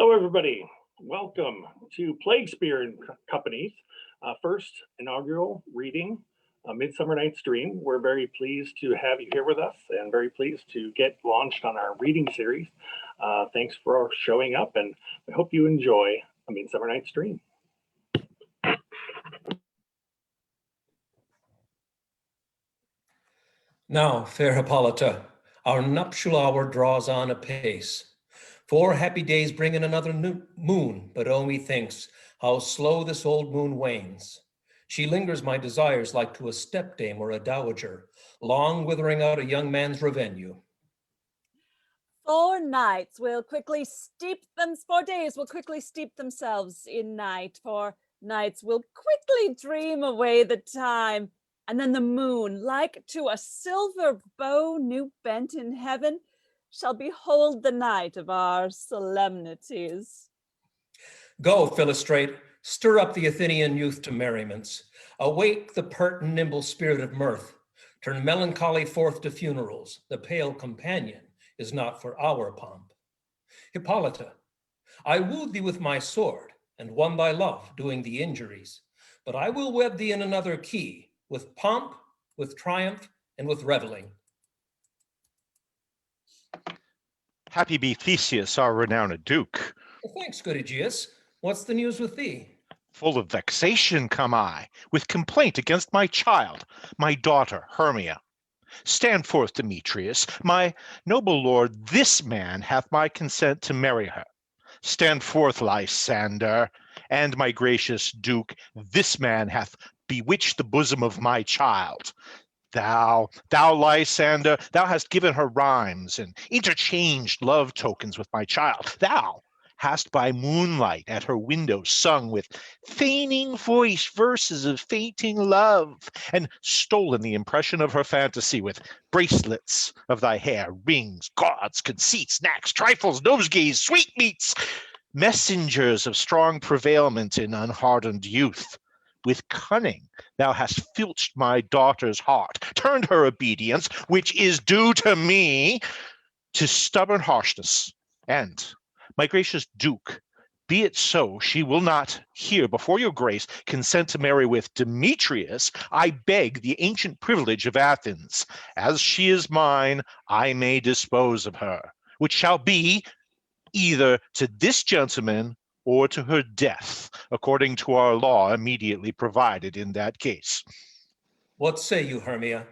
Hello, everybody. Welcome to PLAGUESPEARE and Company's first inaugural reading, Midsummer Night's Dream. We're very pleased to have you here with us and very pleased to get launched on our reading series. Thanks for showing up, and I hope you enjoy A Midsummer Night's Dream. Now, fair HIPPOLYTA, our nuptial hour draws on apace. 4 happy days bring in another new moon, but oh, methinks how slow this old moon wanes. She lingers my desires like to a stepdame or a dowager, long withering out a young man's revenue. 4 nights will quickly steep them, 4 days will quickly steep themselves in night, 4 nights will quickly dream away the time. And then the moon, like to a silver bow new bent in heaven, shall behold the night of our solemnities. Go, Philostrate, stir up the Athenian youth to merriments. Awake the pert and nimble spirit of mirth. Turn melancholy forth to funerals. The pale companion is not for our pomp. HIPPOLYTA, I wooed thee with my sword, and won thy love, doing thee injuries. But I will wed thee in another key, with pomp, with triumph, and with reveling. Happy be Theseus, our renowned Duke. Well, thanks, good EGEUS. What's the news with thee? Full of vexation come I, with complaint against my child, my daughter Hermia. Stand forth, Demetrius, my noble lord, this man hath my consent to marry her. Stand forth, Lysander, and my gracious Duke, this man hath bewitched the bosom of my child. Thou, Lysander, thou hast given her rhymes and interchanged love tokens with my child. Thou hast by moonlight at her window sung with feigning voice verses of fainting love, and stolen the impression of her fantasy with bracelets of thy hair, rings, gauds, conceits, knacks, trifles, nosegays, sweetmeats, messengers of strong prevailment in unhardened youth. With cunning thou hast filched my daughter's heart, turned her obedience, which is due to me, to stubborn harshness. And, my gracious Duke, be it so, she will not here before your grace consent to marry with Demetrius. I beg the ancient privilege of Athens. As she is mine, I may dispose of her, which shall be either to this gentleman or to her death, according to our law immediately provided in that case. What say you, Hermia?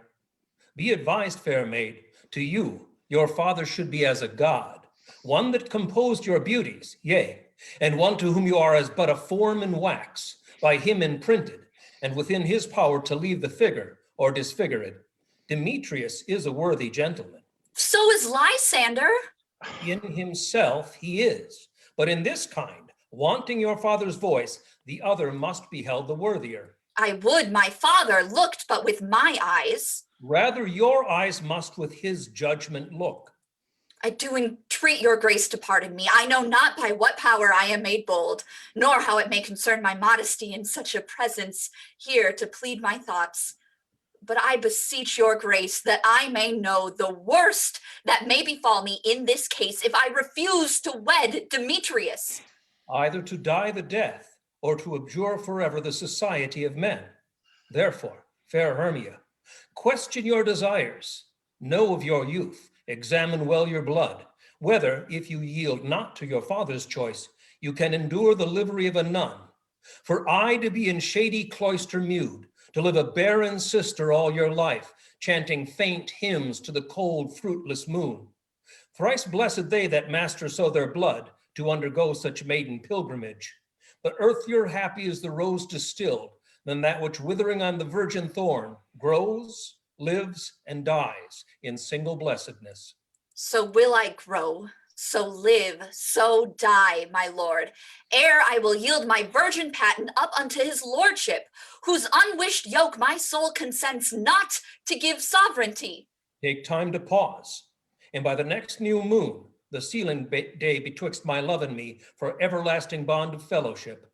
Be advised, fair maid, to you, your father should be as a god, one that composed your beauties, yea, and one to whom you are as but a form in wax, by him imprinted, and within his power to leave the figure or disfigure it. Demetrius is a worthy gentleman. So is Lysander. In himself he is, but in this kind, wanting your father's voice, the other must be held the worthier. I would my father looked but with my eyes. Rather your eyes must with his judgment look. I do entreat your grace to pardon me. I know not by what power I am made bold, nor how it may concern my modesty in such a presence here to plead my thoughts. But I beseech your grace that I may know the worst that may befall me in this case if I refuse to wed Demetrius. Either to die the death, or to abjure forever the society of men. Therefore, fair Hermia, question your desires, know of your youth, examine well your blood, whether, if you yield not to your father's choice, you can endure the livery of a nun. For I to be in shady cloister mewed, to live a barren sister all your life, chanting faint hymns to the cold, fruitless moon. Thrice blessed they that master so their blood, to undergo such maiden pilgrimage. But earthlier happy is the rose distilled than that which withering on the virgin thorn grows, lives, and dies in single blessedness. So will I grow, so live, so die, my lord, ere I will yield my virgin patent up unto his lordship, whose unwished yoke my soul consents not to give sovereignty. Take time to pause, and by the next new moon, the sealing day betwixt my love and me for everlasting bond of fellowship.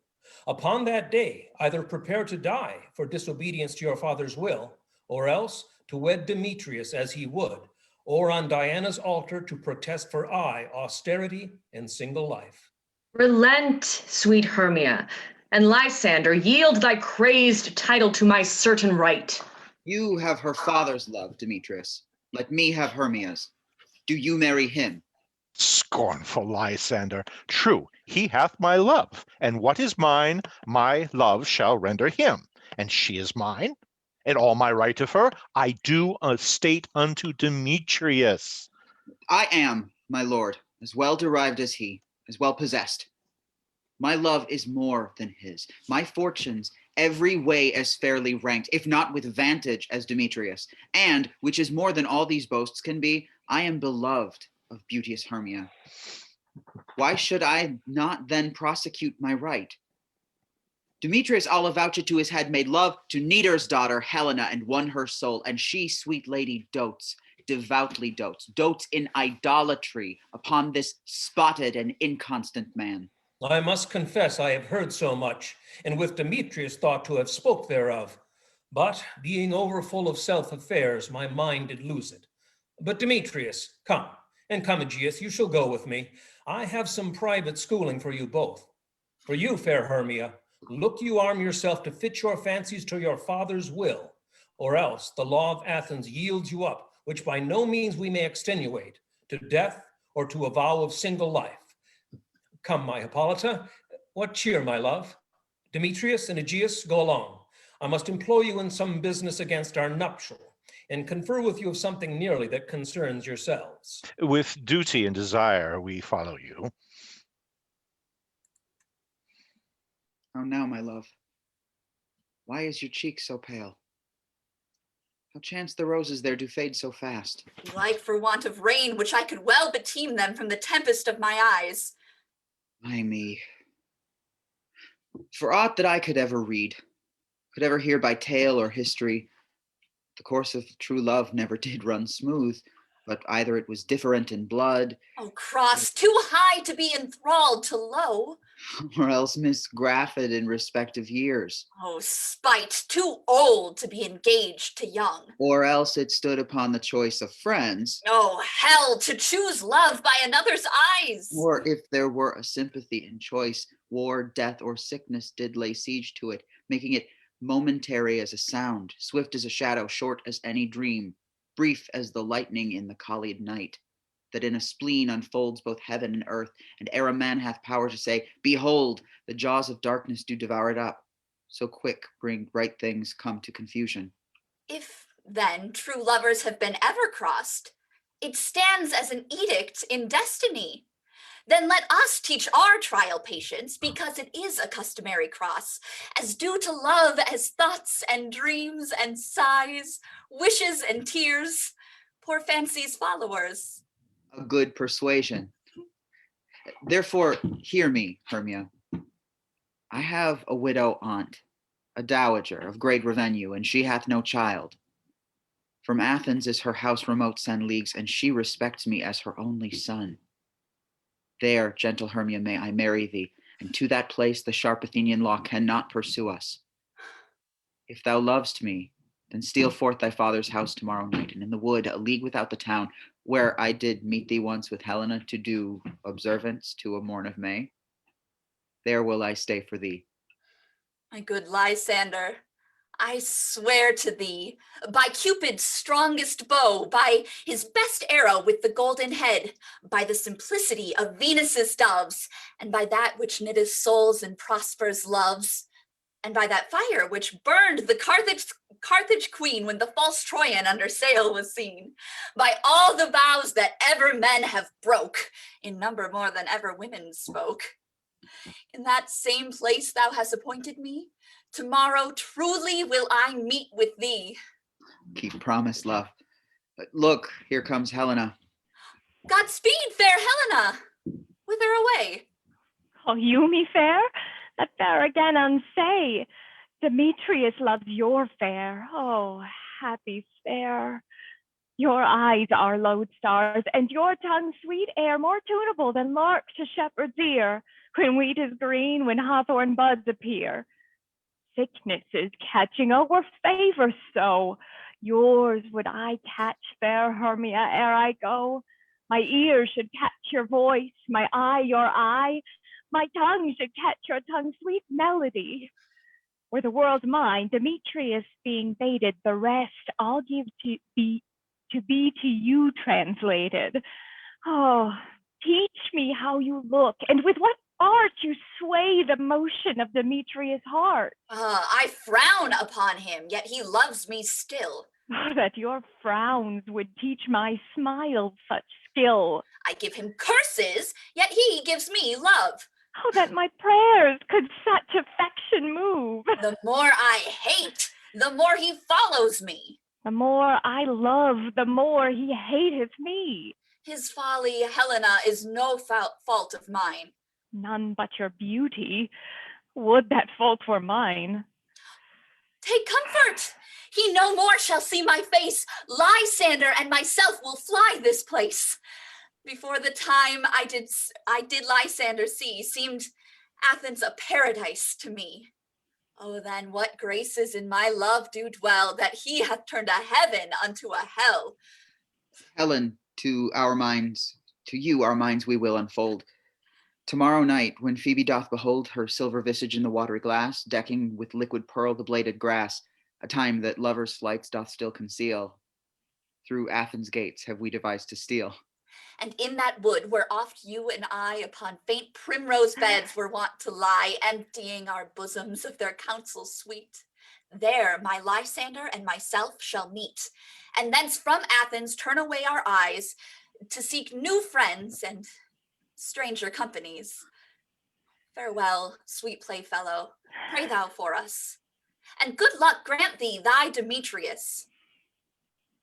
Upon that day, either prepare to die for disobedience to your father's will, or else to wed Demetrius as he would, or on Diana's altar to protest for austerity and single life. Relent, sweet Hermia, and Lysander, yield thy crazed title to my certain right. You have her father's love, Demetrius. Let me have Hermia's. Do you marry him? Scornful Lysander, true, he hath my love, and what is mine, my love shall render him, and she is mine, and all my right of her I do state unto Demetrius. I am, my lord, as well derived as he, as well possessed. My love is more than his. My fortunes every way as fairly ranked, if not with vantage as Demetrius. And, which is more than all these boasts can be, I am beloved of beauteous Hermia. Why should I not then prosecute my right? Demetrius, I'll avouch it to his head, made love to Nidar's daughter, Helena, and won her soul. And she, sweet lady, dotes, devoutly dotes in idolatry upon this spotted and inconstant man. I must confess I have heard so much, and with Demetrius thought to have spoke thereof. But being overfull of self-affairs, my mind did lose it. But Demetrius, come, and come, EGEUS, you shall go with me. I have some private schooling for you both. For you, fair Hermia, look you arm yourself to fit your fancies to your father's will, or else the law of Athens yields you up, which by no means we may extenuate, to death or to a vow of single life. Come, my Hippolyta, what cheer, my love? Demetrius and EGEUS, go along. I must employ you in some business against our nuptial, and confer with you of something nearly that concerns yourselves. With duty and desire we follow you. How now, my love? Why is your cheek so pale? How chance the roses there do fade so fast? Like for want of rain, which I could well beteem them from the tempest of my eyes. Ay me. For aught that I could ever read, could ever hear by tale or history, the course of true love never did run smooth, but either it was different in blood, Oh, cross, too high to be enthralled to low. or else misgraffed in respective years, Oh, spite, too old to be engaged to young. or else it stood upon the choice of friends, Oh, hell, to choose love by another's eyes. or if there were a sympathy in choice, war, death, or sickness did lay siege to it, making it momentary as a sound, swift as a shadow, short as any dream, brief as the lightning in the collied night, that in a spleen unfolds both heaven and earth, and ere a man hath power to say, behold, the jaws of darkness do devour it up, so quick bring bright things come to confusion. If, then, true lovers have been ever crossed, it stands as an edict in destiny. Then let us teach our trial patience, because it is a customary cross, as due to love as thoughts and dreams and sighs, wishes and tears, poor fancy's followers. A good persuasion. Therefore, hear me, Hermia. I have a widow aunt, a dowager of great revenue, and she hath no child. From Athens is her house remote 10 leagues, and she respects me as her only son. There, gentle Hermia, may I marry thee, and to that place the sharp Athenian law cannot pursue us. If thou lovest me, then steal forth thy father's house tomorrow night, and in the wood, a league without the town, where I did meet thee once with Helena to do observance to a morn of May, there will I stay for thee. My good Lysander, I swear to thee, by Cupid's strongest bow, by his best arrow with the golden head, by the simplicity of Venus's doves, and by that which knitteth souls and prospers loves, and by that fire which burned the Carthage queen when the false Troyan under sail was seen, by all the vows that ever men have broke, in number more than ever women spoke. In that same place thou hast appointed me, tomorrow truly will I meet with thee. Keep promise, love. Look, here comes Helena. Godspeed, fair Helena. Whither away? Call you me fair? That fair again unsay. Demetrius loves your fair. Oh, happy fair. Your eyes are lodestars, and your tongue sweet air, more tunable than lark to shepherd's ear, when wheat is green, when hawthorn buds appear. Sickness is catching, oh, were favor so. Yours would I catch, fair Hermia, ere I go. My ear should catch your voice, my eye your eye, my tongue should catch your tongue's sweet melody. Were the world mine, Demetrius being baited, the rest I'll give to be to you translated. Oh, teach me how you look, and with what art you sway the motion of Demetrius' heart. I frown upon him, yet he loves me still. Oh, that your frowns would teach my smile such skill. I give him curses, yet he gives me love. Oh, that my prayers could such affection move. The more I hate, the more he follows me. The more I love, the more he hateth me. His folly, Helena, is no fault of mine. None but your beauty. Would that fault were mine. Take comfort. He no more shall see my face. Lysander and myself will fly this place. Before the time I did Lysander see, seemed Athens a paradise to me. Oh, then what graces in my love do dwell, that he hath turned a heaven unto a hell. Helen, to you our minds we will unfold. Tomorrow night, when Phoebe doth behold her silver visage in the watery glass, decking with liquid pearl the bladed grass, a time that lovers' flights doth still conceal, through Athens' gates have we devised to steal. And in that wood where oft you and I upon faint primrose beds were wont to lie, emptying our bosoms of their counsels sweet. There my Lysander and myself shall meet, and thence from Athens turn away our eyes to seek new friends and stranger companies. Farewell, sweet playfellow, pray thou for us, and good luck grant thee thy Demetrius.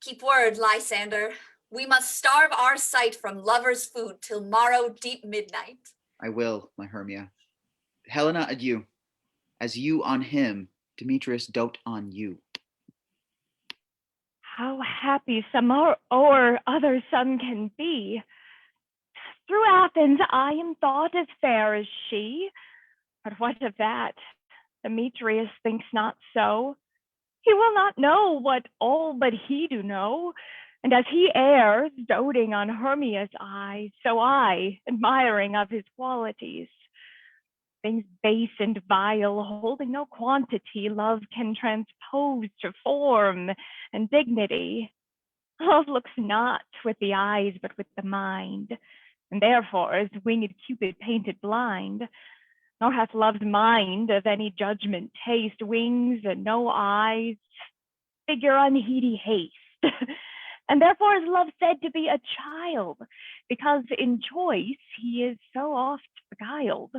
Keep word, Lysander. We must starve our sight from lovers' food till morrow deep midnight. I will, my Hermia. Helena, adieu. As you on him, Demetrius dote on you. How happy some or other son can be. Through Athens I am thought as fair as she. But what of that? Demetrius thinks not so. He will not know what all but he do know. And as he errs, doting on Hermia's eye, so I, admiring of his qualities. Things base and vile, holding no quantity, love can transpose to form and dignity. Love looks not with the eyes, but with the mind, and therefore is winged Cupid painted blind. Nor hath love's mind of any judgment taste, wings and no eyes, figure unheedy haste. And therefore is love said to be a child, because in choice he is so oft beguiled.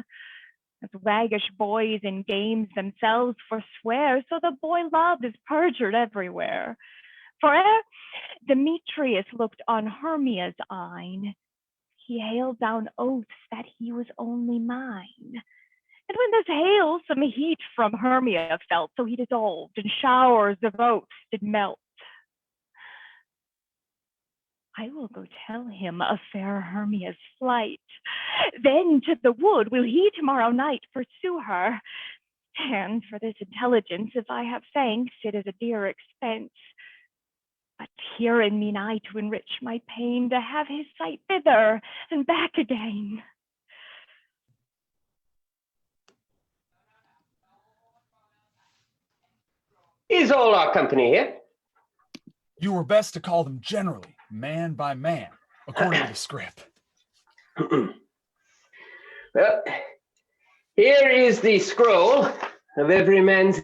As waggish boys in games themselves forswear, so the boy loved is perjured everywhere. For ere Demetrius looked on Hermia's eyne, he hailed down oaths that he was only mine. And when this hail some heat from Hermia felt, so he dissolved, and showers of oaths did melt. I will go tell him of fair Hermia's flight. Then to the wood will he tomorrow night pursue her. And for this intelligence, if I have thanks, it is a dear expense. But herein mean I to enrich my pain, to have his sight thither and back again. Is all our company here? You were best to call them generally, man by man, according to the script. Well, here is the scroll of every man's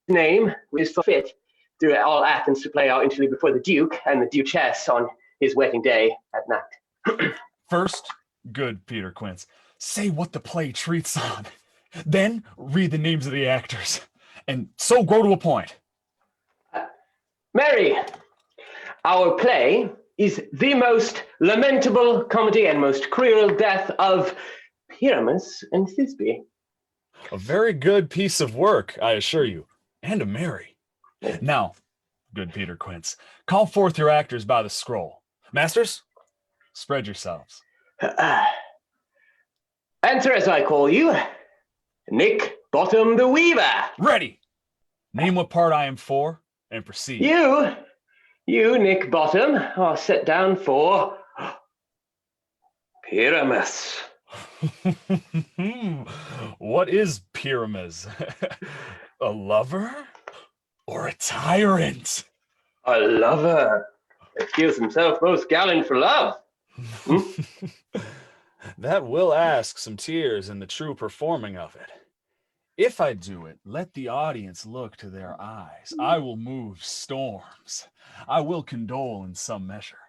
name, which is fit through all Athens to play our interlude before the Duke and the Duchess on his wedding day at night. First, good Peter Quince, say what the play treats on. Then read the names of the actors, and so grow to a point. Mary, our play is the most lamentable comedy and most cruel death of Pyramus and Thisbe. A very good piece of work, I assure you, and a merry. Now, good Peter Quince, call forth your actors by the scroll. Masters, spread yourselves. Answer as I call you, Nick Bottom the Weaver. Ready. Name what part I am for, and proceed. You, Nick Bottom, are set down for Pyramus. What is Pyramus? A lover or a tyrant? A lover. That feels himself most gallant for love. That will ask some tears in the true performing of it. If I do it, let the audience look to their eyes. I will move storms. I will condole in some measure.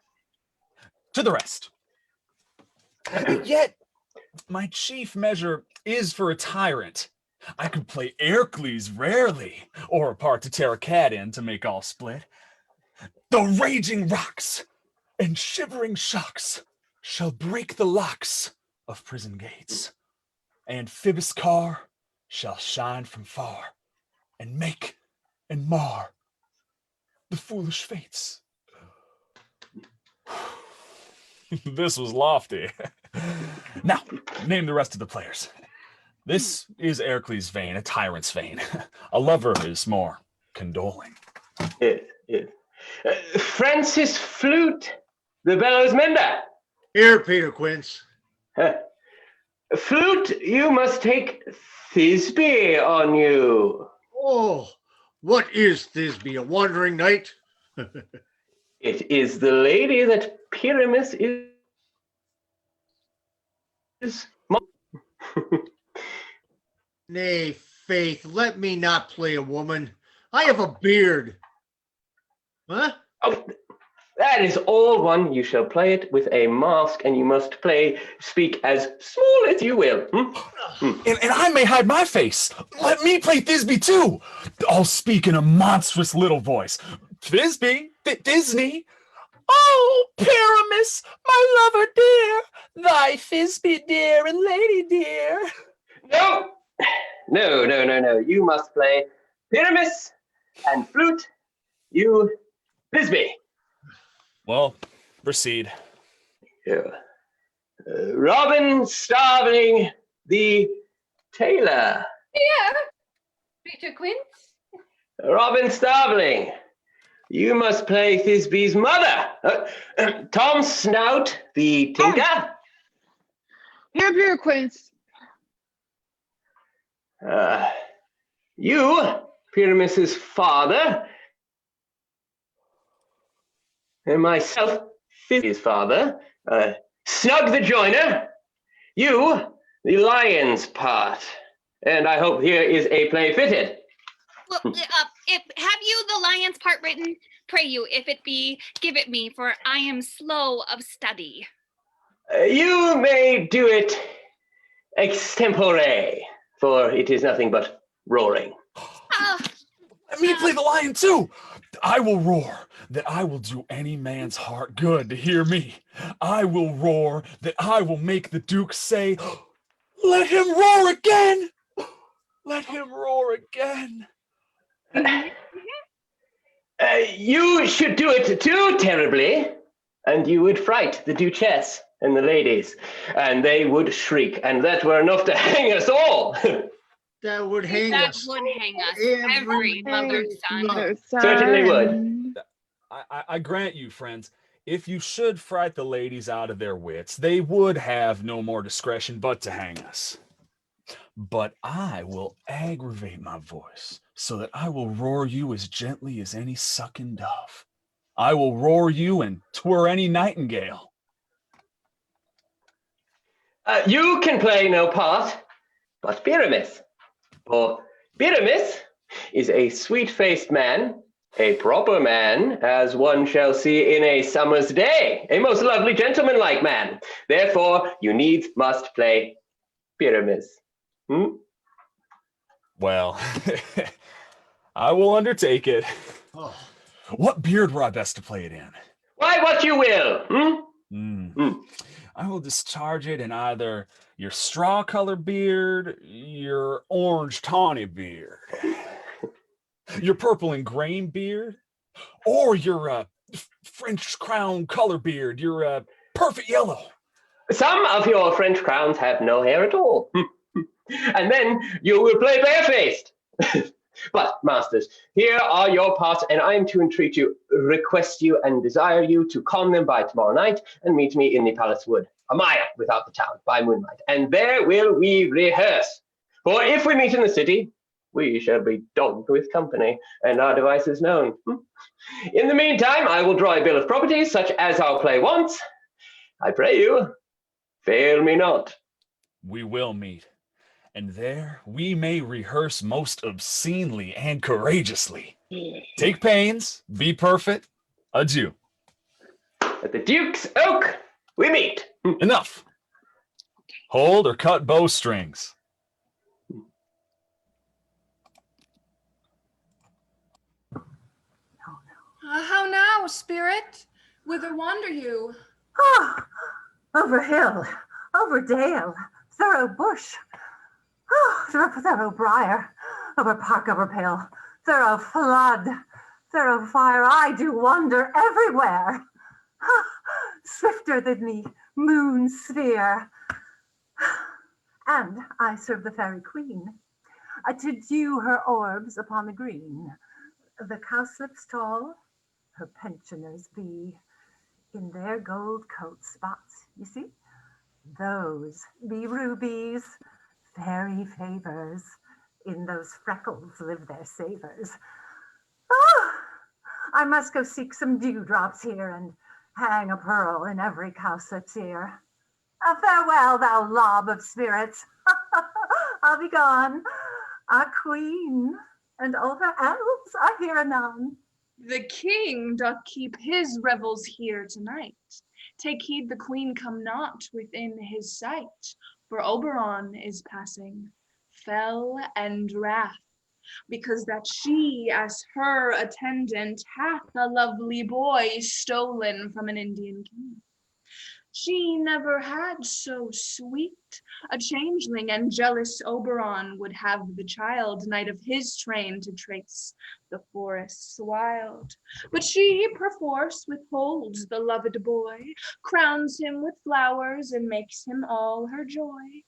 To the rest. Yet, my chief measure is for a tyrant. I could play Ercles rarely, or a part to tear a cat in to make all split. The raging rocks and shivering shocks shall break the locks of prison gates, and Phoebus' car shall shine from far and make and mar the foolish fates. This was lofty. Now, name the rest of the players. This is Ercles' vein, a tyrant's vein. A lover is more condoling. Yes, yes. Francis Flute, the bellows mender. Here, Peter Quince. Flute, you must take Thisbe on you. Oh, what is Thisbe, a wandering knight? It is the lady that Pyramus is. Nay, faith, let me not play a woman. I have a beard. Huh? Oh, that is all one. You shall play it with a mask, and you must speak as small as you will. And I may hide my face. Let me play Thisbe too. I'll speak in a monstrous little voice. Thisbe, Disney. Oh, Pyramus, my lover dear, thy Thisbe dear and lady dear. No. You must play Pyramus and Flute. You, Thisbe. Well, proceed. Yeah. Robin Starveling, the tailor. Yeah, Peter Quince. Robin Starveling, you must play Thisbe's mother. Tom Snout, the tinker. Here, Peter Quince. You, Pyramus's father, and myself, Thisbe's father, Snug the joiner, you, the lion's part. And I hope here is a play fitted. Well, have you the lion's part written? Pray you, if it be, give it me, for I am slow of study. You may do it extempore, for it is nothing but roaring. Let me play the lion too. I will roar that I will do any man's heart good to hear me. I will roar that I will make the Duke say, let him roar again. Let him roar again. You should do it too terribly, and you would fright the Duchess and the ladies, and they would shriek, and that were enough to hang us all. That would hang us. That would hang us, every mother's son. Certainly would. I grant you, friends, if you should fright the ladies out of their wits, they would have no more discretion but to hang us. But I will aggravate my voice so that I will roar you as gently as any sucking dove. I will roar you and twir any nightingale. You can play no part but Pyramus. For Pyramus is a sweet-faced man, a proper man, as one shall see in a summer's day, a most lovely gentleman-like man. Therefore, you needs must play Pyramus. Well, I will undertake it. Oh. What beard were I best to play it in? Why, what you will. I will discharge it in either your straw-colored beard, your orange tawny beard, your purple and grain beard, or your French crown color beard, your perfect yellow. Some of your French crowns have no hair at all. And then you will play barefaced. But, masters, here are your parts, and I am to entreat you, request you, and desire you to come them by tomorrow night, and meet me in the palace wood, a mile without the town, by moonlight. And there will we rehearse. For if we meet in the city, we shall be dogged with company, and our devices known. In the meantime, I will draw a bill of properties, such as our play wants. I pray you, fail me not. We will meet, and there we may rehearse most obscenely and courageously. Take pains, be perfect. Adieu. At the Duke's Oak, we meet. Enough. Hold or cut bowstrings. How now, spirit? Whither wander you? Ah, over hill, over dale, thorough bush, thorough briar, over park, over pale, thorough flood, thorough fire. I do wander everywhere, swifter than the moon sphere. And I serve the fairy queen, to dew her orbs upon the green. The cowslips tall, her pensioners be, in their gold coat spots, you see? Those be rubies, fairy favors, in those freckles live their savors. Ah, I must go seek some dewdrops here and hang a pearl in every cowslip's ear. Farewell, thou lob of spirits. I'll be gone. Our queen and all her elves are here anon. The king doth keep his revels here tonight. Take heed the queen come not within his sight, for Oberon is passing, fell and wrath, because that she as her attendant hath a lovely boy stolen from an Indian king. She never had so sweet a changeling, and jealous Oberon would have the child, knight of his train, to trace the forests wild. But she perforce withholds the loved boy, crowns him with flowers, and makes him all her joy.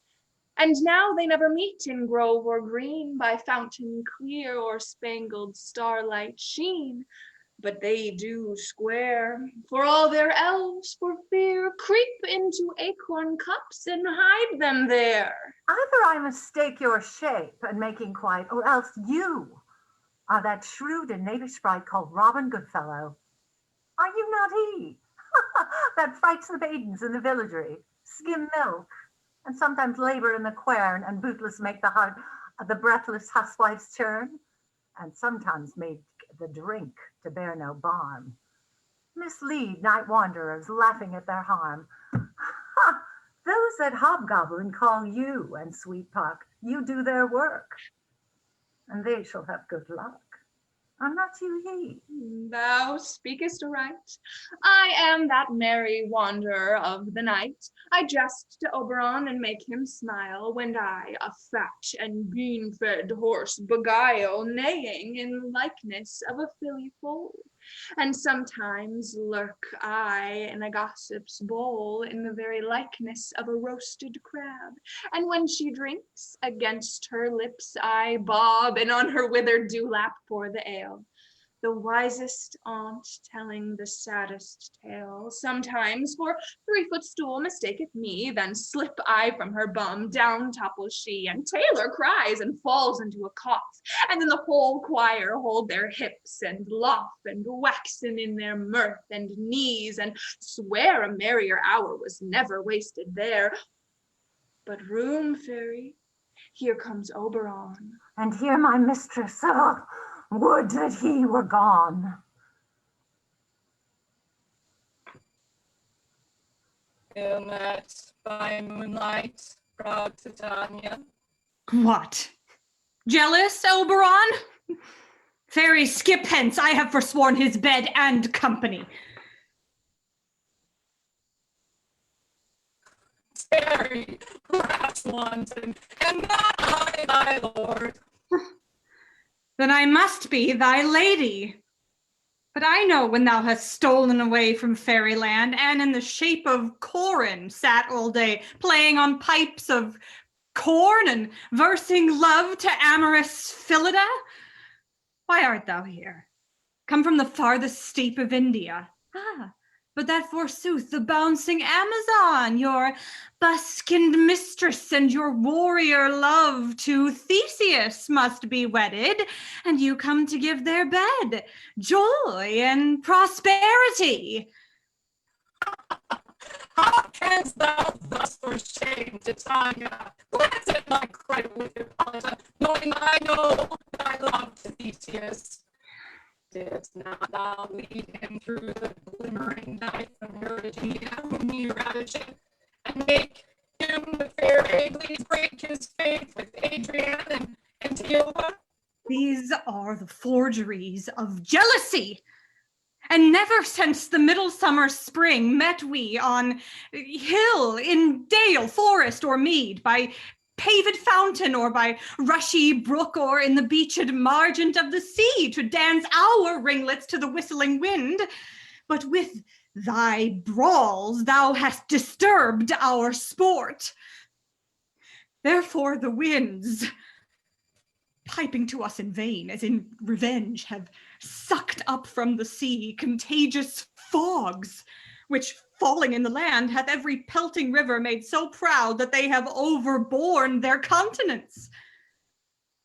And now they never meet in grove or green, by fountain clear or spangled starlight sheen. But they do square, for all their elves for fear creep into acorn cups and hide them there. Either I mistake your shape and making quite, or else you are that shrewd and knavish sprite called Robin Goodfellow. Are you not he? That frights the maidens in the villagery, skim milk, and sometimes labor in the quern, and bootless make the heart of the breathless housewives churn, and sometimes make the drink to bear no balm. Mislead night wanderers, laughing at their harm. Ha! Those that hobgoblin call you, and sweet Puck, you do their work, and they shall have good luck. Are not you he? Thou speakest aright. I am that merry wanderer of the night. I jest to Oberon and make him smile, when I a fat and bean-fed horse beguile, neighing in likeness of a filly foal. And sometimes lurk I in a gossip's bowl, in the very likeness of a roasted crab. And when she drinks, against her lips I bob, and on her withered dewlap pour the ale. The wisest aunt telling the saddest tale, sometimes for 3-foot stool mistaketh me, then slip I from her bum, down topples she, and Taylor cries and falls into a cough, and then the whole choir hold their hips and laugh, and waxen in their mirth and knees, and swear a merrier hour was never wasted there. But room, fairy, here comes Oberon. And here my mistress, oh, would that he were gone. Ill met by moonlight, proud Titania. What? Jealous, Oberon? Fairy, skip hence, I have forsworn his bed and company. Fairy, perhaps wanton, and not I thy lord. Then I must be thy lady. But I know when thou hast stolen away from fairyland, and in the shape of Corin sat all day, playing on pipes of corn and versing love to amorous Philida. Why art thou here? Come from the farthest steep of India. Ah, but that forsooth the bouncing Amazon, your buskined mistress and your warrior love to Theseus must be wedded, and you come to give their bed joy and prosperity. How canst thou thus for shame, Titania, glance at my credit with Hippolyta, knowing I know thy love to Theseus? Didst not thou lead him through the glimmering night from Herminia, whom he ravaged, and make him the fair Agles break his faith with Adrian and Antiopa? These are the forgeries of jealousy. And never since the midsummer spring met we on hill, in dale, forest, or mead, by paved fountain, or by rushy brook, or in the beached margent of the sea, to dance our ringlets to the whistling wind. But with thy brawls thou hast disturbed our sport. Therefore the winds, piping to us in vain, as in revenge, have sucked up from the sea contagious fogs, which, falling in the land, hath every pelting river made so proud that they have overborne their continents.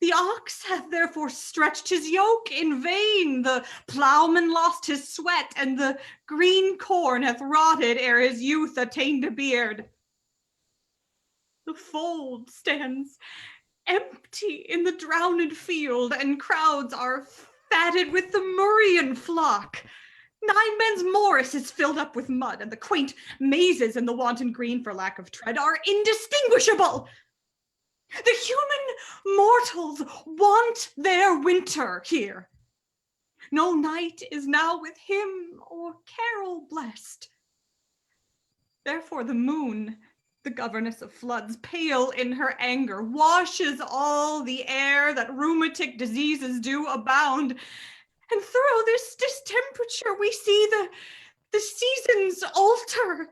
The ox hath therefore stretched his yoke in vain, the plowman lost his sweat, and the green corn hath rotted ere his youth attained a beard. The fold stands empty in the drowned field, and crowds are fatted with the Murrian flock. 9 men's morris is filled up with mud, and the quaint mazes in the wanton green for lack of tread are indistinguishable. The human mortals want their winter here. No night is now with hymn or carol blessed. Therefore the moon, the governess of floods, pale in her anger, washes all the air that rheumatic diseases do abound. And through this distemperature we see the seasons alter.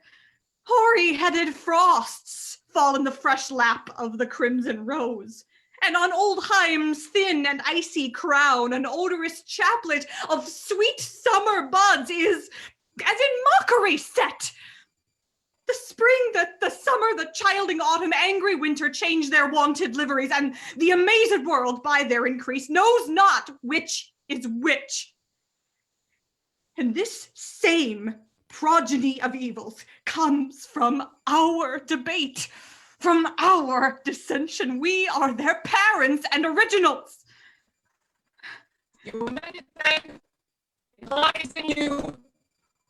Hoary-headed frosts fall in the fresh lap of the crimson rose, and on old Haim's thin and icy crown an odorous chaplet of sweet summer buds is, as in mockery, set. The spring, the summer, the childing autumn, angry winter change their wonted liveries, and the amazed world by their increase knows not which is which. And this same progeny of evils comes from our debate, from our dissension. We are their parents and originals. You meant it then. It lies in you.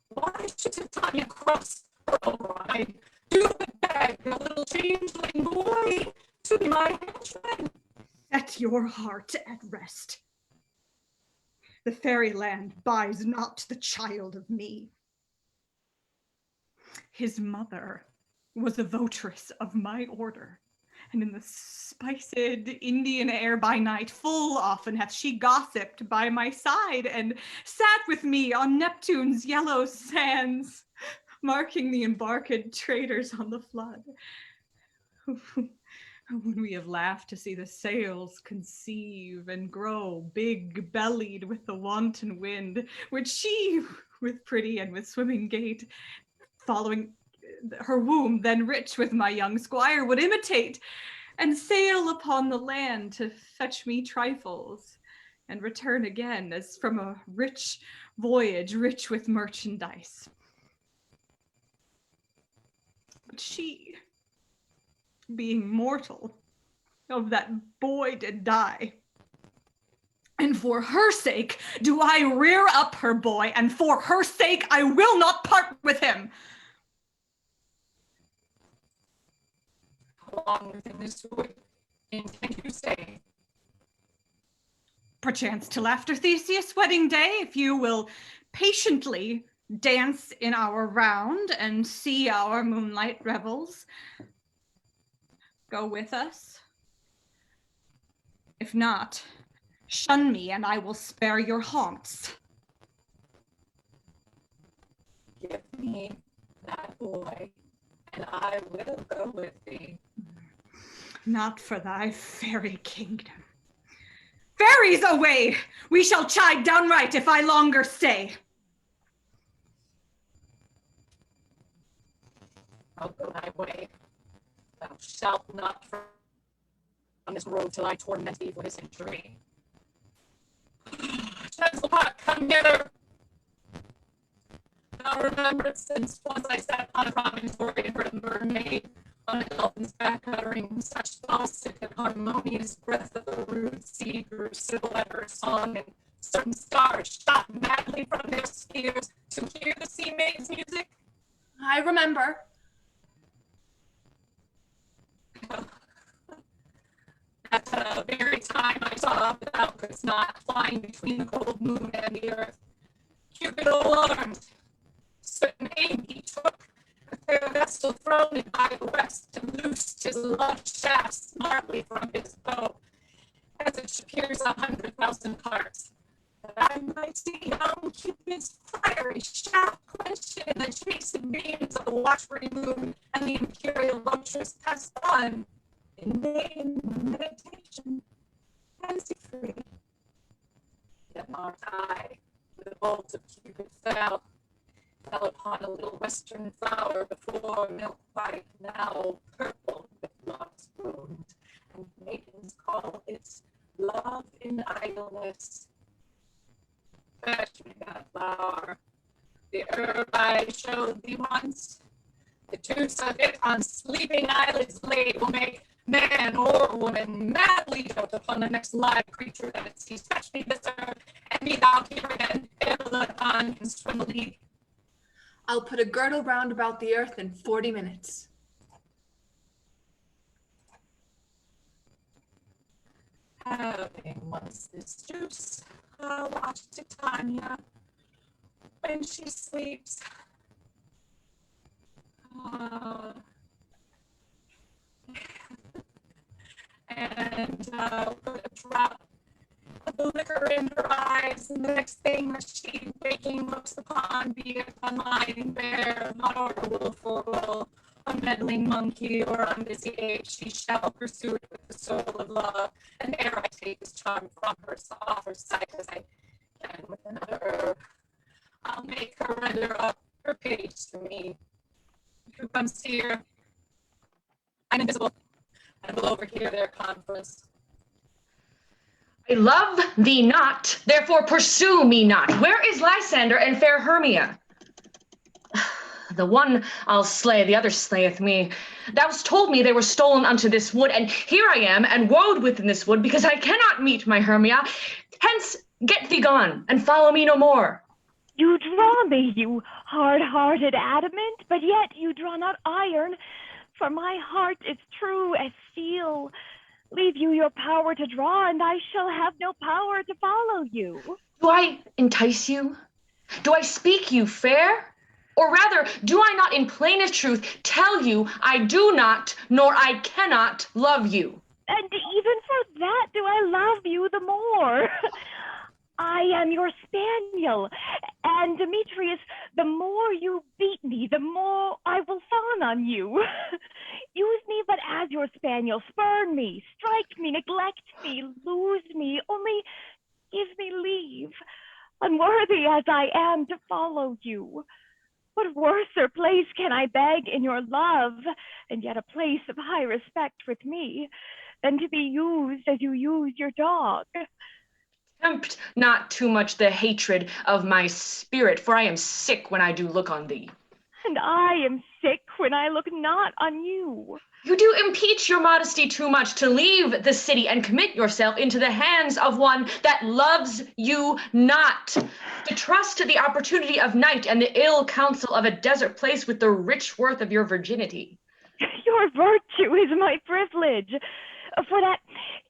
Why should Titania cross her own ride? Do but beg the little changeling boy to be my henchman. Set your heart at rest. The fairyland buys not the child of me. His mother was a votress of my order, and in the spiced Indian air by night full often hath she gossiped by my side, and sat with me on Neptune's yellow sands, marking the embarked traders on the flood. When we have laughed to see the sails conceive and grow big-bellied with the wanton wind, which she, with pretty and with swimming gait, following her womb, then rich with my young squire, would imitate, and sail upon the land to fetch me trifles, and return again as from a rich voyage, rich with merchandise. But she, being mortal, of that boy did die. And for her sake do I rear up her boy, and for her sake I will not part with him. How long within this wood intend you stay? Perchance till after Theseus' wedding day, if you will patiently dance in our round and see our moonlight revels. Go with us. If not, shun me and I will spare your haunts. Give me that boy, and I will go with thee. Not for thy fairy kingdom. Fairies away! We shall chide downright if I longer stay. I'll go thy way. Thou shalt not from this road till I torment thee for this injury. Gentle pot, come hither. Thou rememberest since once I sat upon a promontory and heard a mermaid on a dolphin's back uttering such dulcet and harmonious breath that the rude sea grew civil at her song, and certain stars shot madly from their spheres to hear the sea maid's music. I remember. At the very time I saw that thou couldst not, flying between the cold moon and the earth, Cupid alarmed. Certain aim he took, a fair vessel thrown by the west, and loosed his love shaft smartly from his bow, as it appears 100,000 parts. That I might see young Cupid's fiery shaft quenched in the chasing beams of the watery moon, and the imperial vultures passed on in vain meditation, fancy free. Yet marked I, the bolt of Cupid fell upon a little western flower before milk white, now purple with locks bloomed, and maidens call it love in idleness. Fetch me that flower, the herb I showed thee once. The juice of it on sleeping eyelids laid will make man or woman madly dote upon the next live creature that it sees. Fetch me this herb, and be thou here again, ere the dawn can swim a league. I'll put a girdle round about the earth in 40 minutes. Having once this juice, I'll watch Titania when she sleeps. And put a drop of the liquor in her eyes, and the next thing that she waking looks upon, be it a lying bear, or a willful will, a meddling monkey, or on busy age, she shall pursue it with the soul of love, and ere I take this charm from her, off her sight as I can with another herb, I'll make her render up her page to me. Who comes here? I'm invisible, and will overhear their conference. I love thee not, therefore pursue me not. Where is Lysander and fair Hermia? The one I'll slay, the other slayeth me. Thou'st told me they were stolen unto this wood, and here I am, and woed within this wood, because I cannot meet my Hermia. Hence, get thee gone, and follow me no more. You draw me, you hard-hearted adamant, but yet you draw not iron, for my heart is true as steel. Leave you your power to draw, and I shall have no power to follow you. Do I entice you? Do I speak you fair? Or rather, do I not in plainest truth tell you I do not, nor I cannot love you? And even for that do I love you the more. I am your spaniel, and Demetrius, the more you beat me, the more I will fawn on you. Use me but as your spaniel, spurn me, strike me, neglect me, lose me, only give me leave, unworthy as I am to follow you. What worser place can I beg in your love, and yet a place of high respect with me, than to be used as you use your dog? Tempt not too much the hatred of my spirit, for I am sick when I do look on thee. And I am sick when I look not on you. You do impeach your modesty too much to leave the city and commit yourself into the hands of one that loves you not, to trust to the opportunity of night and the ill counsel of a desert place with the rich worth of your virginity. Your virtue is my privilege, for that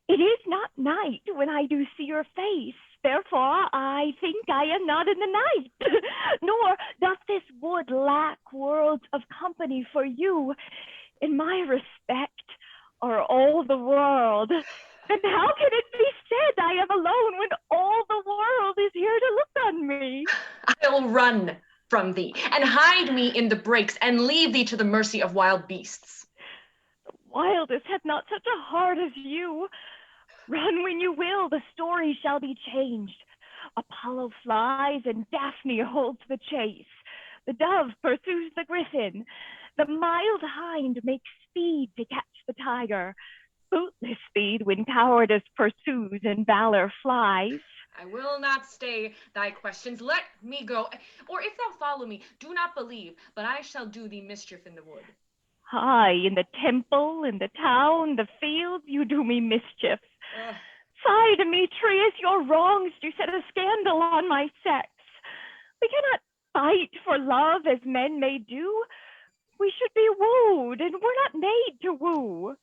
it is not night when I do see your face. Therefore, I think I am not in the night, nor doth this wood lack worlds of company for you. In my respect are all the world. And how can it be said I am alone when all the world is here to look on me? I'll run from thee and hide me in the brakes and leave thee to the mercy of wild beasts. The wildest hath not such a heart as you. Run when you will, the story shall be changed. Apollo flies and Daphne holds the chase. The dove pursues the griffin. The mild hind makes speed to catch the tiger. Bootless speed when cowardice pursues and valor flies. I will not stay thy questions. Let me go. Or if thou follow me, do not believe, but I shall do thee mischief in the wood. Aye, in the temple, in the town, the fields, you do me mischief. Sigh, Demetrius, your wrongs do set a scandal on my sex. We cannot fight for love as men may do. We should be wooed, and we're not made to woo.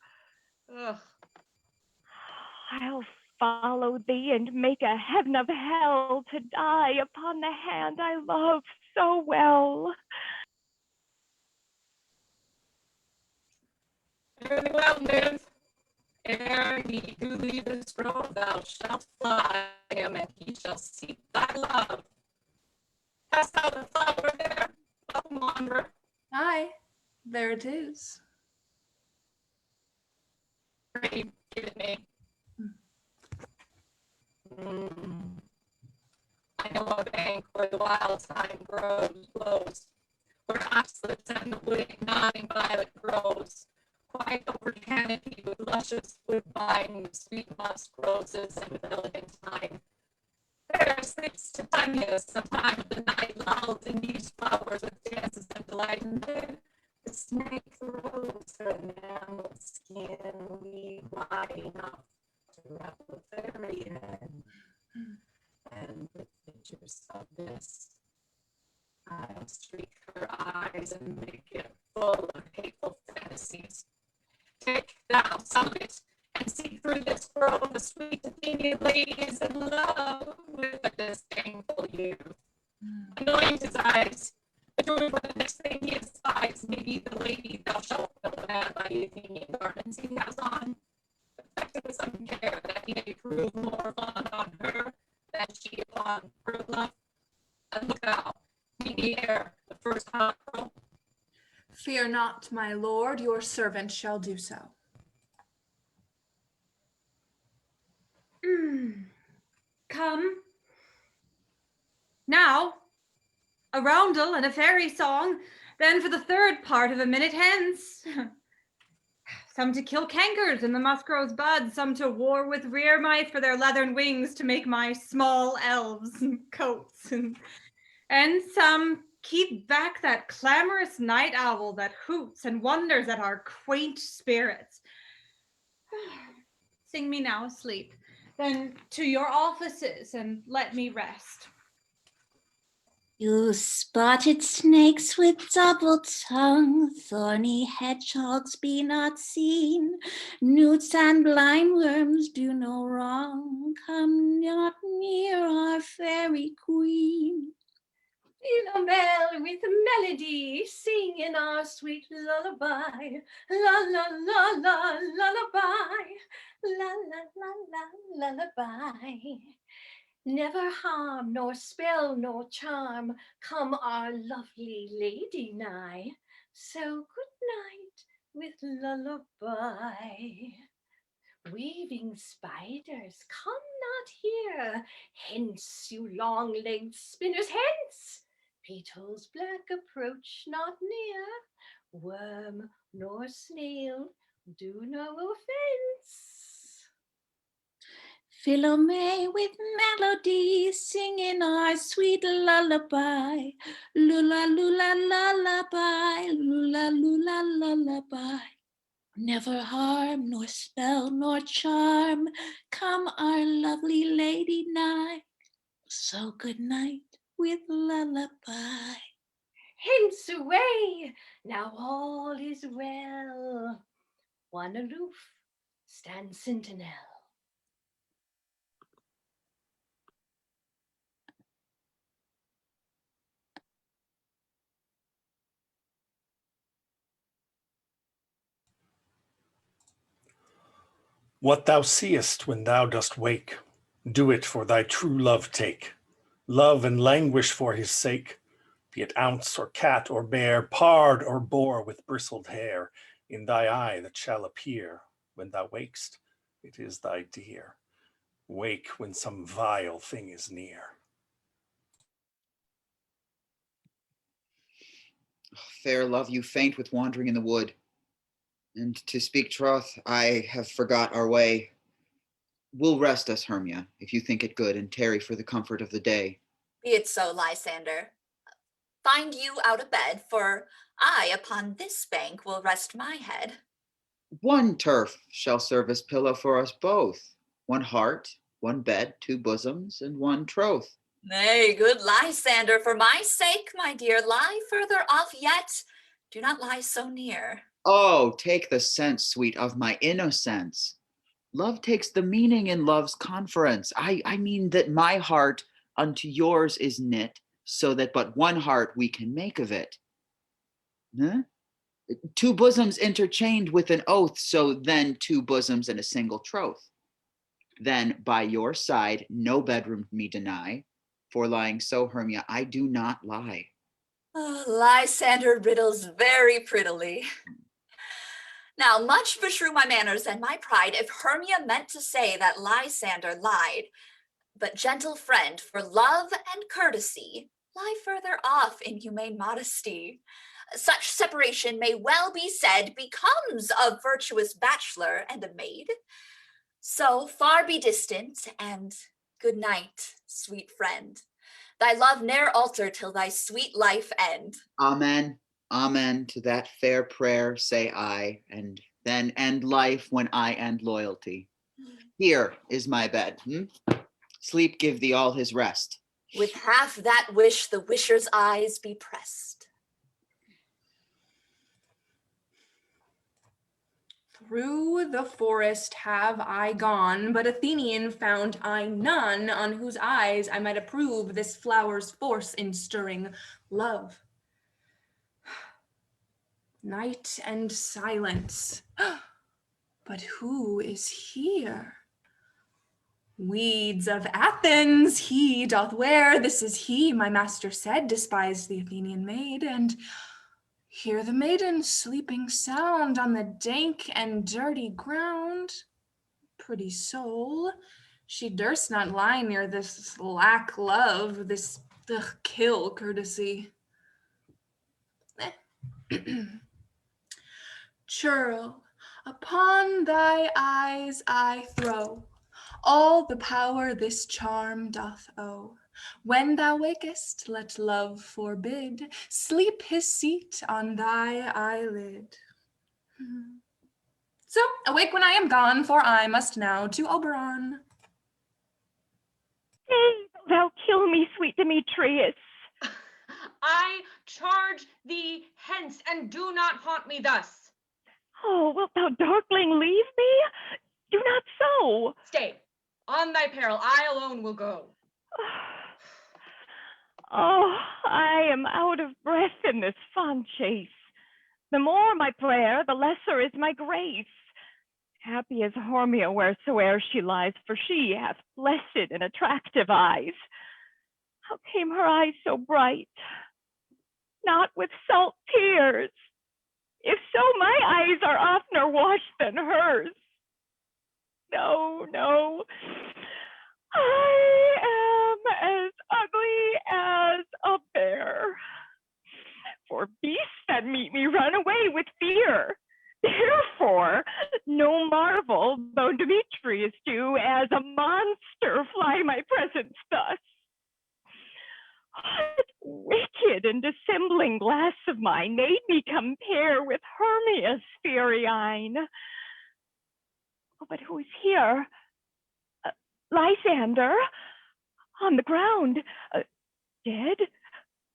I'll follow thee and make a heaven of hell to die upon the hand I love so well. Very well, nymph. Ere he do leave this road, thou shalt fly him, and he shall seek thy love. Hast thou the flower there, O wanderer? Aye, there it is. Pray, give it me. I know a bank where the wild thyme blows, where oxlids and the wood nodding violet grows, quite over canopy with luscious woodbine, sweet musk roses and elegant thyme. There sleeps Titanius, sometime of the night lulled in these flowers with dances and delight, and then the snake throws her enameled skin, weave wide enough to wrap a fairy in. And with pictures of this, I'll streak her eyes and make it full of hateful fantasies. Take thou some of it, and see through this grove of sweet Athenian ladies in love with a disdainful youth. Anoint his eyes, adorn for the next thing he espies, maybe the lady thou shalt fill mad by the Athenian garments he has on, affected with some care that he may prove more fond on her than she upon her love. And look thou, meet me ere the first hot crow. Fear not, my lord, your servant shall do so. Come. Now, a roundel and a fairy song, then for the third part of a minute hence. Some to kill cankers in the muskrow's bud, some to war with rear mice for their leathern wings to make my small elves coats, and some keep back that clamorous night owl that hoots and wonders at our quaint spirits. Sing me now asleep, then to your offices and let me rest. You spotted snakes with double tongue, thorny hedgehogs be not seen, newts and blindworms do no wrong, come not near our fairy queen. Philomel with melody, sing in our sweet lullaby, la la la la lullaby, la la la la lullaby. Never harm, nor spell, nor charm, come our lovely lady nigh. So good night with lullaby. Weaving spiders, come not here, hence, you long-legged spinners, hence. Beetles black, approach not near, worm nor snail, do no offense. Philomel with melody, singing our sweet lullaby, lula lula lullaby, lula lula lullaby. Never harm, nor spell, nor charm, come our lovely lady nigh. So good night with lullaby. Hence away, now all is well. One aloof, stand sentinel. What thou seest when thou dost wake, do it for thy true love take. Love and languish for his sake, be it ounce or cat or bear, pard or boar with bristled hair, in thy eye that shall appear when thou wakest, it is thy dear. Wake when some vile thing is near. Fair love, you faint with wandering in the wood. And to speak troth, I have forgot our way. We'll rest us, Hermia, if you think it good, and tarry for the comfort of the day. Be it so, Lysander. Find you out of bed, for I upon this bank will rest my head. One turf shall serve as pillow for us both. One heart, one bed, 2 bosoms, and 1 troth. Nay, good Lysander, for my sake, my dear, lie further off yet. Do not lie so near. Oh, take the sense, sweet, of my innocence. Love takes the meaning in love's conference. I mean that my heart unto yours is knit, so that but one heart we can make of it. Huh? 2 bosoms interchained with an oath, so then 2 bosoms and a single troth. Then by your side no bedroom me deny, for lying so, Hermia, I do not lie. Oh, Lysander riddles very prettily. Now, much beshrew my manners and my pride if Hermia meant to say that Lysander lied. But gentle friend, for love and courtesy, lie further off in humane modesty. Such separation may well be said becomes a virtuous bachelor and a maid. So far be distant, and good night, sweet friend. Thy love ne'er alter till thy sweet life end. Amen. Amen to that fair prayer, say I, and then end life when I end loyalty. Here is my bed. Sleep give thee all his rest. With half that wish the wisher's eyes be pressed. Through the forest have I gone, but Athenian found I none on whose eyes I might approve this flower's force in stirring love. Night and silence. But who is here? Weeds of Athens he doth wear. This is he, my master said, despised the Athenian maid, and hear the maiden sleeping sound on the dank and dirty ground. Pretty soul, she durst not lie near this lack love, this kill courtesy. Churl, upon thy eyes I throw all the power this charm doth owe. When thou wakest, let love forbid sleep his seat on thy eyelid. So awake when I am gone, for I must now to Oberon. Stay, thou kill me, sweet Demetrius. I charge thee hence, and do not haunt me thus. Oh, wilt thou, darkling, leave me? Do not so. Stay. On thy peril, I alone will go. Oh, I am out of breath in this fond chase. The more my prayer, the lesser is my grace. Happy is Hermia wheresoe'er she lies, for she hath blessed and attractive eyes. How came her eyes so bright? Not with salt tears. If so, my eyes are oftener washed than hers. No, no. I am as ugly as a bear. For beasts that meet me run away with fear. Therefore, no marvel though Demetrius do as a monster fly my presence thus. What wicked and dissembling glass of mine made me compare with Hermia's fairy eyne? Oh, but who is here? Lysander, on the ground, dead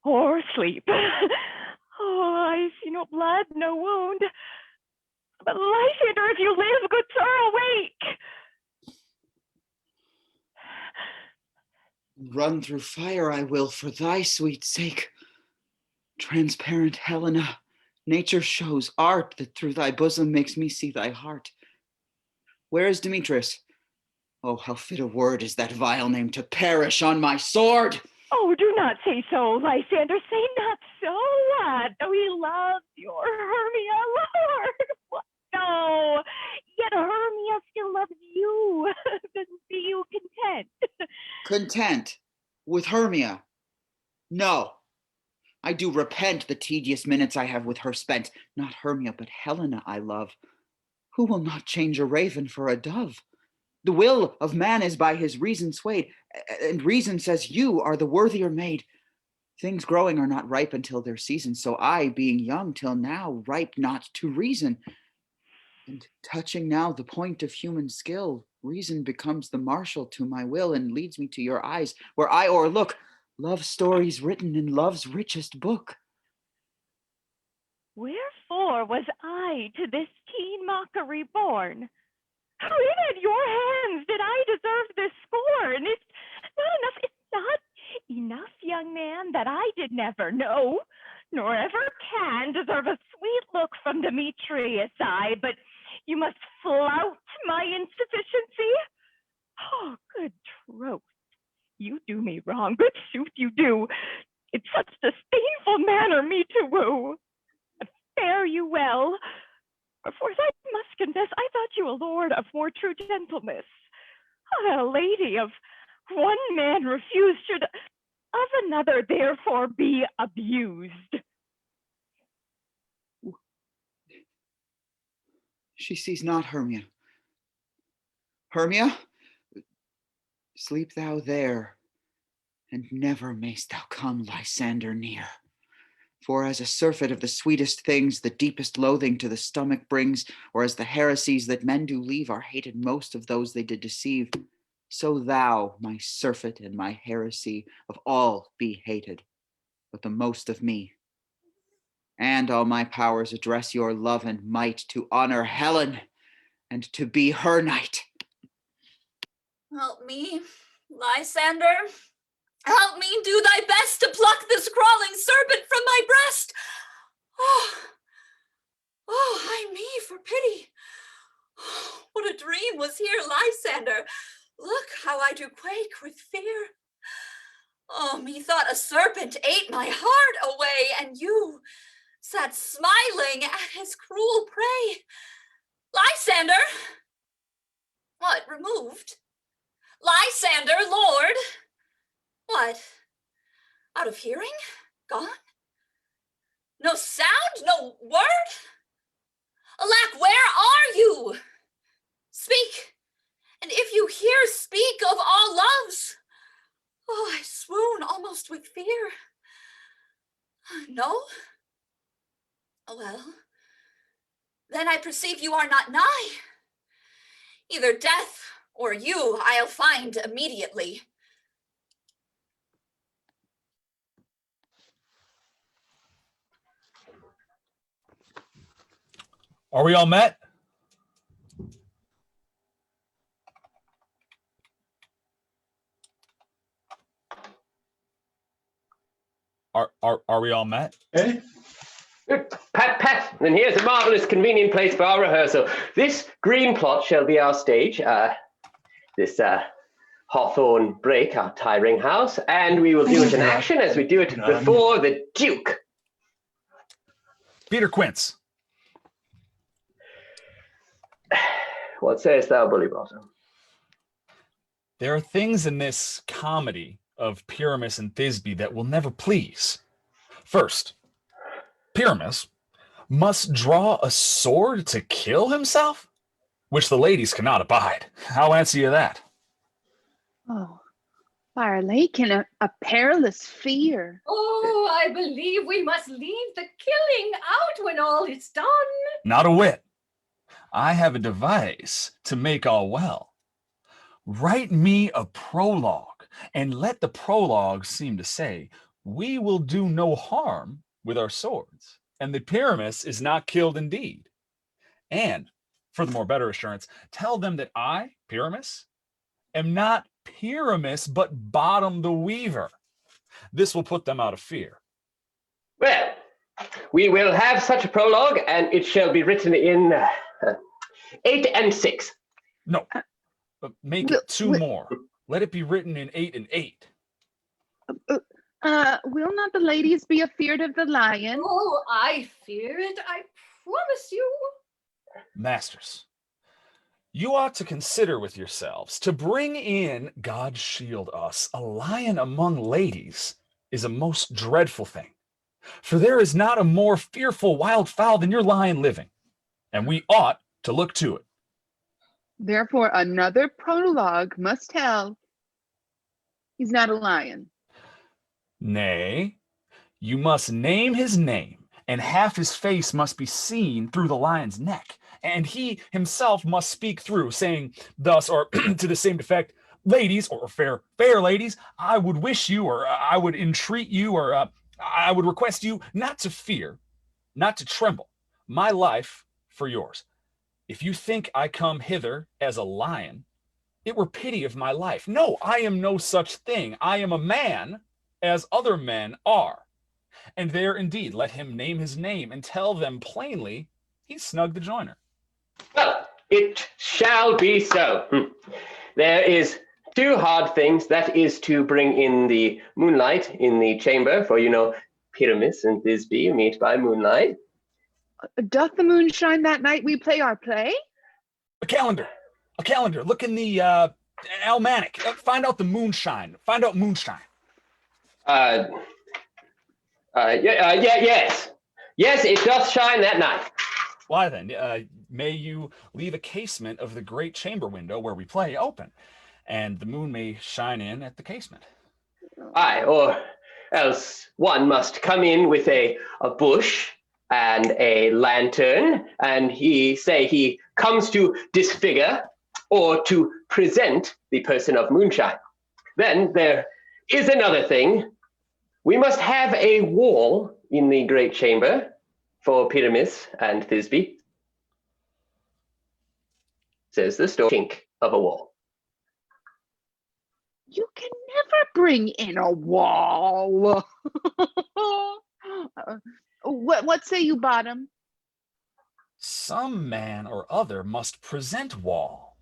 or asleep? Oh, I see no blood, no wound. But Lysander, if you live, good sir, awake! Run through fire I will for thy sweet sake. Transparent Helena, nature shows art that through thy bosom makes me see thy heart. Where is Demetrius? Oh, how fit a word is that vile name to perish on my sword! Oh, do not say so, Lysander, say not so. Though he loves your Hermia, Lord. What? No, yet Hermia still loves you. content with Hermia. No, I do repent the tedious minutes I have with her spent. Not Hermia, but Helena I love. Who will not change a raven for a dove? The will of man is by his reason swayed, and reason says you are the worthier maid. Things growing are not ripe until their season, so I, being young till now, ripe not to reason. And touching now the point of human skill, reason becomes the marshal to my will and leads me to your eyes, where I o'erlook love stories written in love's richest book. Wherefore was I to this keen mockery born? When at your hands did I deserve this scorn? It's not enough, young man, that I did never know, nor ever can deserve a sweet look from Demetrius I, but you must flout my insufficiency? Oh, good troth, you do me wrong, good sooth you do. In such disdainful manner me to woo. Fare you well, for I must confess, I thought you a lord of more true gentleness. A lady of one man refused should of another therefore be abused. She sees not Hermia. Hermia, sleep thou there, and never mayst thou come Lysander near. For as a surfeit of the sweetest things the deepest loathing to the stomach brings, or as the heresies that men do leave are hated most of those they did deceive, so thou, my surfeit and my heresy, of all be hated, but the most of me. And all my powers address your love and might to honor Helen and to be her knight. Help me, Lysander. Help me, do thy best to pluck this crawling serpent from my breast. Oh, ay me, for pity. Oh, what a dream was here, Lysander. Look how I do quake with fear. Oh, methought a serpent ate my heart away, and you sat smiling at his cruel prey. Lysander! What, removed? Lysander, lord! What, out of hearing? Gone? No sound, no word? Alack, where are you? Speak, and if you hear, speak of all loves. Oh, I swoon almost with fear. No? Oh, well, then I perceive you are not nigh. Either death or you I'll find immediately. Are we all met? Are we all met? Eh? Pat, and here's a marvelous convenient place for our rehearsal. This green plot shall be our stage, this hawthorn brake, our tiring house, and we will do it in action as we do it before the Duke. Peter Quince. What sayest thou, Bullybottom? There are things in this comedy of Pyramus and Thisbe that will never please. First, Pyramus must draw a sword to kill himself, which the ladies cannot abide. How answer you that? Oh, fire lake in a perilous fear. Oh, I believe we must leave the killing out when all is done. Not a whit. I have a device to make all well. Write me a prologue, and let the prologue seem to say, we will do no harm with our swords, and that Pyramus is not killed indeed. And, for the more better assurance, tell them that I, Pyramus, am not Pyramus, but Bottom the Weaver. This will put them out of fear. Well, we will have such a prologue, and it shall be written in 8 and 6. No, make it 2 more. Let it be written in 8 and 8. Will not the ladies be afeard of the lion? Oh, I fear it, I promise you. Masters, You ought to consider with yourselves to bring in, God shield us, a lion among ladies is a most dreadful thing. For there is not a more fearful wild fowl than your lion living, and we ought to look to it. Therefore, another prologue must tell he's not a lion. Nay, you must name his name, and half his face must be seen through the lion's neck, and he himself must speak through, saying thus, or to the same effect, ladies, or fair ladies, I would wish you, or I would entreat you, or I would request you not to fear, not to tremble, my life for yours. If you think I come hither as a lion, it were pity of my life. No, I am no such thing. I am a man as other men are. And there indeed, let him name his name and tell them plainly he's Snug the Joiner. Well, it shall be so. There is two hard things. That is to bring in the moonlight in the chamber, for you know, Pyramus and Thisbe meet by moonlight. Doth the moon shine that night we play our play? A calendar. Look in the almanac. Find out the moonshine. Find out moonshine. Yes. Yes, it doth shine that night. Why then, may you leave a casement of the great chamber window where we play open, and the moon may shine in at the casement. Aye, or else one must come in with a bush and a lantern, and he comes to disfigure or to present the person of moonshine. Then there is another thing. We must have a wall in the great chamber for Pyramus and Thisbe. Says the story, chink of a wall. You can never bring in a wall. What say you, Bottom? Some man or other must present wall,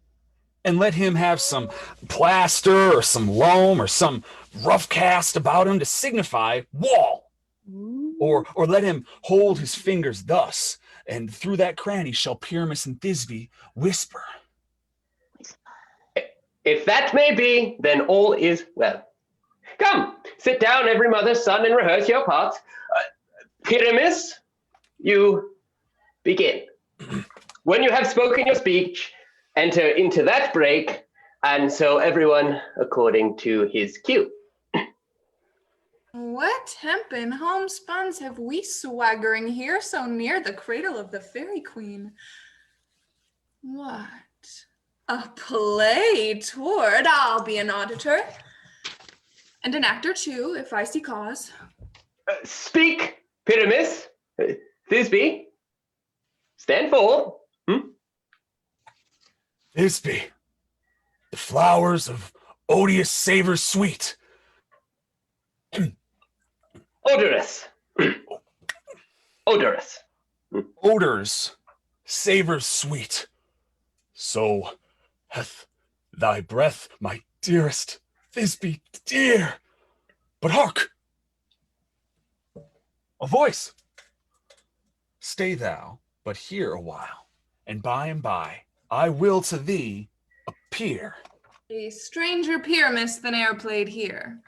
and let him have some plaster or some loam or some rough cast about him to signify wall. Or let him hold his fingers thus, and through that cranny shall Pyramus and Thisbe whisper. If that may be, then all is well. Come, sit down, every mother's son, and rehearse your parts. Pyramus, you begin. When you have spoken your speech, enter into that break, and so everyone according to his cue. What hempen homespuns have we swaggering here so near the cradle of the fairy queen? What? A play toward? I'll be an auditor. And an actor too, if I see cause. Speak, Pyramus. Thisbe, stand forth. Thisbe, the flowers of odious savors sweet. Odorous. Odorous. Odors, savors sweet. So hath thy breath, my dearest Thisbe, dear. But hark! A voice. Stay thou but here a while, and by I will to thee appear. A stranger Pyramus than e'er played here.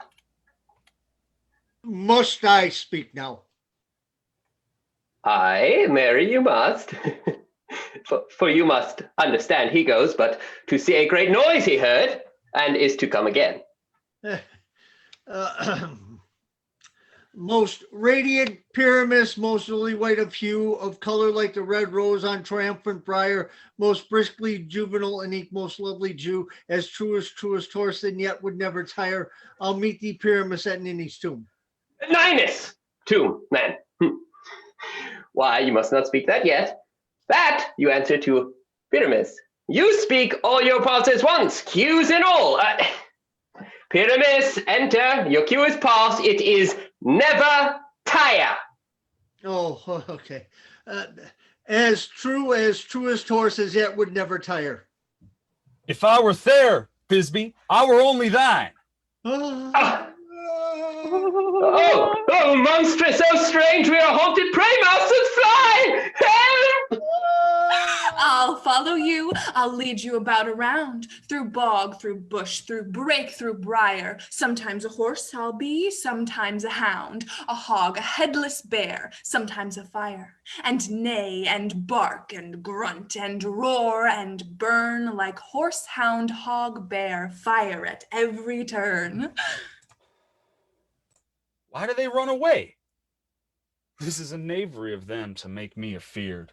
Must I speak now? Aye, Mary, you must. for you must understand he goes, but to see a great noise he heard, and is to come again. Most radiant Pyramus, most lily white of hue, of color like the red rose on triumphant briar, most briskly juvenile and eke, most lovely Jew, as truest horse, and yet would never tire. I'll meet thee, Pyramus, at Ninny's tomb. Ninus! Tomb, man. Why, you must not speak that yet. That you answer to Pyramus. You speak all your parts at once, cues and all. Pyramus, enter. Your cue is past. It is never tire. Oh, okay. As truest horse as yet would never tire. If I were there, Thisbe, I were only thine. Oh, monstrous, so strange, we are haunted. Pray, masters, fly! Help! I'll follow you. I'll lead you about around, through bog, through bush, through brake, through briar. Sometimes a horse I'll be, sometimes a hound, a hog, a headless bear, sometimes a fire, and neigh and bark and grunt and roar and burn like horse, hound, hog, bear, fire at every turn. Why do they run away? This is a knavery of them to make me afeared.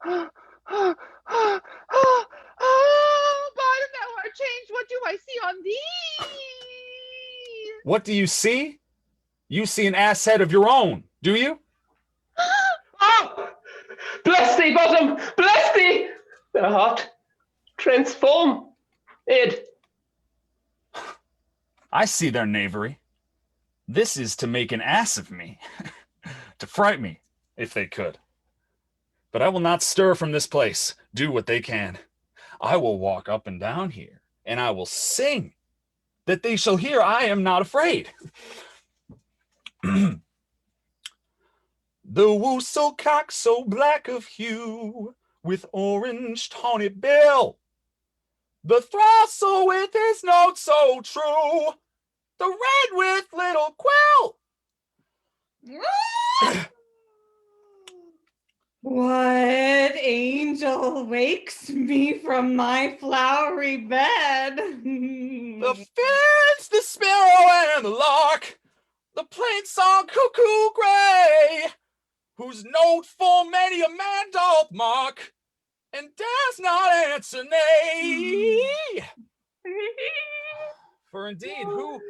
Bottom thou art changed, what do I see on thee? What do you see? You see an ass head of your own, do you? Oh! Bless thee, bottom! Bless thee! Thou heart, transform it. I see their knavery. This is to make an ass of me, to fright me, if they could. But I will not stir from this place, do what they can. I will walk up and down here, and I will sing, that they shall hear I am not afraid. The woosel cock so black of hue, with orange tawny bill, the throstle with his note so true, the red with little quill. What angel wakes me from my flowery bed? The finch, the sparrow, and the lark, the plain song cuckoo gray, whose note full many a man doth mark, and dares not answer nay. For indeed, who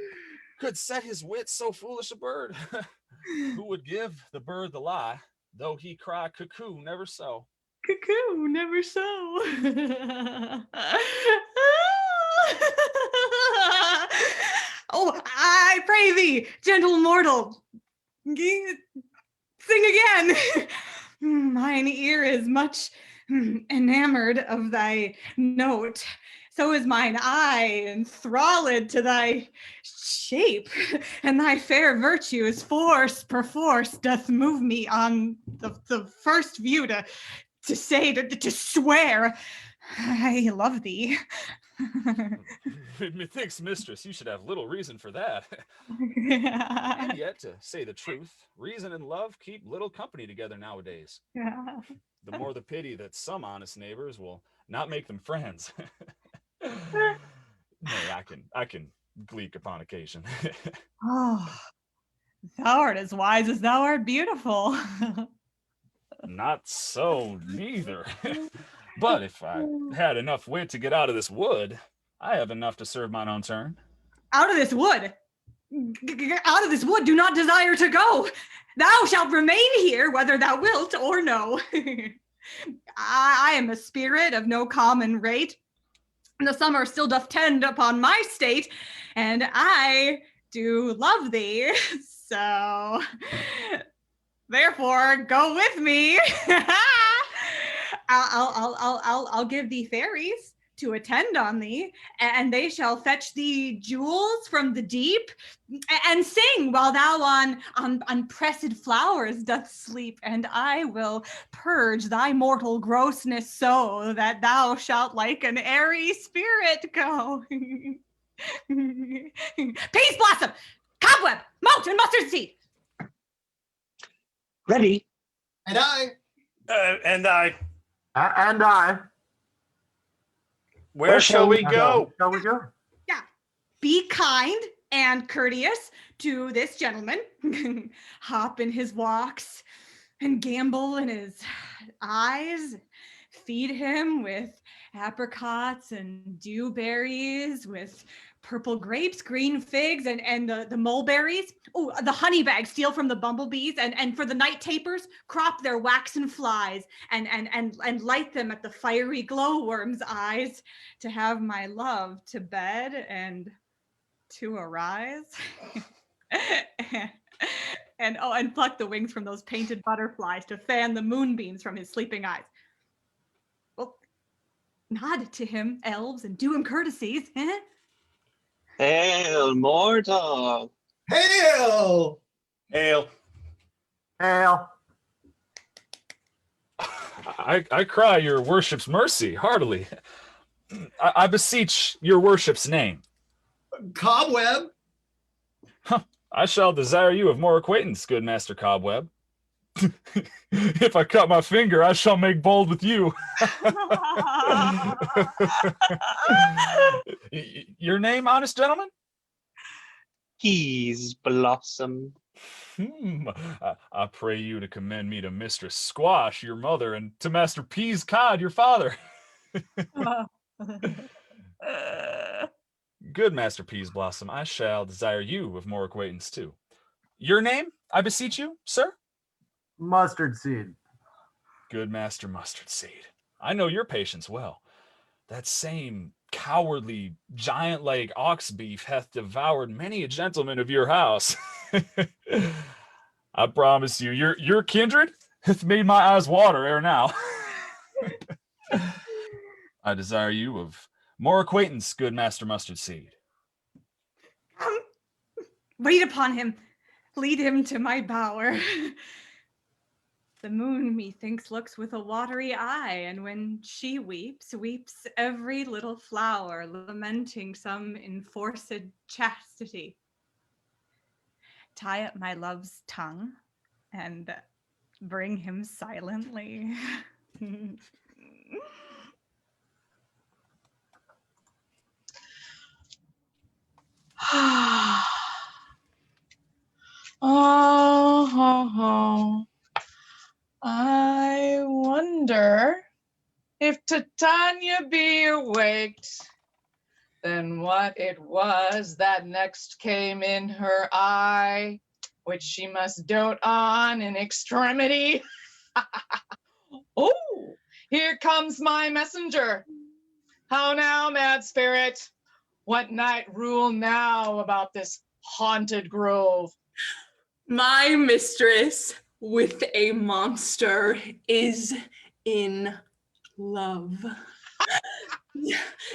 could set his wit so foolish a bird? Who would give the bird the lie, though he cry cuckoo never so? Cuckoo, never so. Oh, I pray thee, gentle mortal, sing again. Mine ear is much enamored of thy note. So is mine eye enthralled to thy shape, and thy fair virtues force perforce doth move me on the first view to say, to swear, I love thee. Methinks, mistress, you should have little reason for that. And yet, to say the truth, reason and love keep little company together nowadays. Yeah. The more the pity that some honest neighbors will not make them friends. Nay, I can gleek upon occasion. Oh, thou art as wise as thou art beautiful. Not so, neither. But if I had enough wit to get out of this wood, I have enough to serve mine own turn. Out of this wood? Out of this wood do not desire to go. Thou shalt remain here, whether thou wilt or no. I am a spirit of no common rate. The summer still doth tend upon my state, and I do love thee. So, therefore, go with me. I'll give thee fairies to attend on thee, and they shall fetch thee jewels from the deep, and sing while thou on pressed flowers doth sleep, and I will purge thy mortal grossness so that thou shalt like an airy spirit go. Peace blossom, cobweb, moat, and mustard seed. Ready? And I. And I. And I. Where shall we go? Shall we go? Yeah. Be kind and courteous to this gentleman. Hop in his walks and gambol in his eyes. Feed him with apricots and dewberries, with purple grapes, green figs, and the mulberries. Oh, the honey bag, steal from the bumblebees, and for the night tapers, crop their waxen flies, and light them at the fiery glowworm's eyes, to have my love to bed and to arise. and pluck the wings from those painted butterflies to fan the moonbeams from his sleeping eyes. Well, nod to him, elves, and do him courtesies, eh? Hail, mortal! Hail! Hail! Hail! I cry your worship's mercy heartily. I beseech your worship's name. Cobweb! I shall desire you of more acquaintance, good Master Cobweb. If I cut my finger, I shall make bold with you. Your name, honest gentleman? Peas Blossom. I pray you to commend me to Mistress Squash, your mother, and to Master Peas Cod, your father. Good Master Peas Blossom, I shall desire you of more acquaintance too. Your name, I beseech you, sir? Mustard Seed. Good Master Mustard Seed. I know your patience well. That same cowardly, giant-like ox beef hath devoured many a gentleman of your house. I promise you, your kindred hath made my eyes water ere now. I desire you of more acquaintance, good Master Mustard Seed. Wait upon him. Lead him to my bower. The moon, methinks, looks with a watery eye, and when she weeps, weeps every little flower, lamenting some enforced chastity. Tie up my love's tongue and bring him silently. Oh, I wonder if Titania be awaked, then what it was that next came in her eye, which she must dote on in extremity. Oh, here comes my messenger. How now, mad spirit? What night rule now about this haunted grove? My mistress with a monster is in love.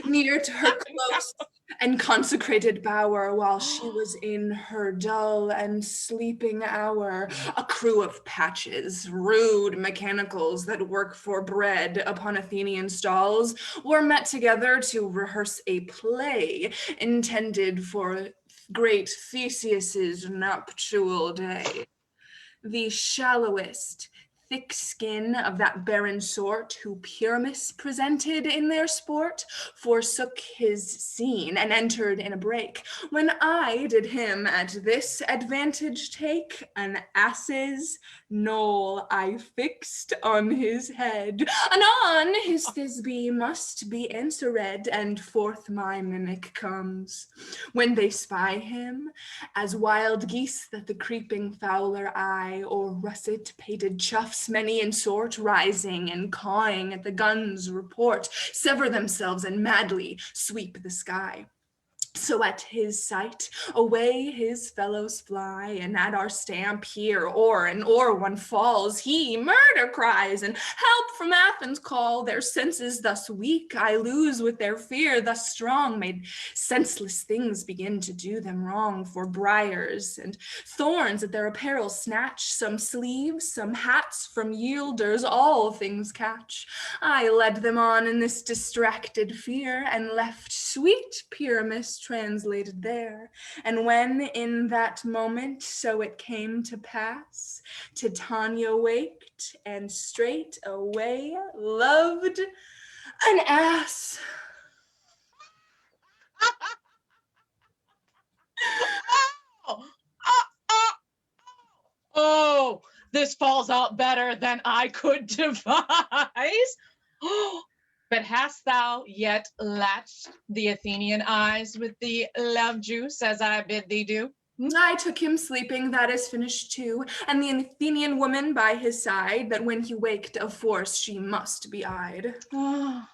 Near to her close and consecrated bower, while she was in her dull and sleeping hour, a crew of patches, rude mechanicals that work for bread upon Athenian stalls, were met together to rehearse a play intended for great Theseus's nuptial day. The shallowest, thick skin of that barren sort who Pyramus presented in their sport forsook his scene and entered in a break, when I did him at this advantage take, an ass's knoll I fixed on his head. Anon his Thisbe must be answered, and forth my mimic comes. When they spy him, as wild geese that the creeping fowler eye, or russet pated chuffs many in sort, rising and cawing at the gun's report, sever themselves and madly sweep the sky. So at his sight, away his fellows fly, and at our stamp here, or one falls, he murder cries, and help from Athens call. Their senses thus weak I lose with their fear thus strong, made senseless things begin to do them wrong, for briars and thorns at their apparel snatch, some sleeves, some hats from yielders, all things catch. I led them on in this distracted fear, and left sweet Pyramus translated there. And when in that moment so it came to pass, Titania waked and straight away loved an ass. Oh, this falls out better than I could devise. But hast thou yet latched the Athenian eyes with the love juice as I bid thee do? I took him sleeping, that is finished too, and the Athenian woman by his side, that when he waked of force she must be eyed. Oh,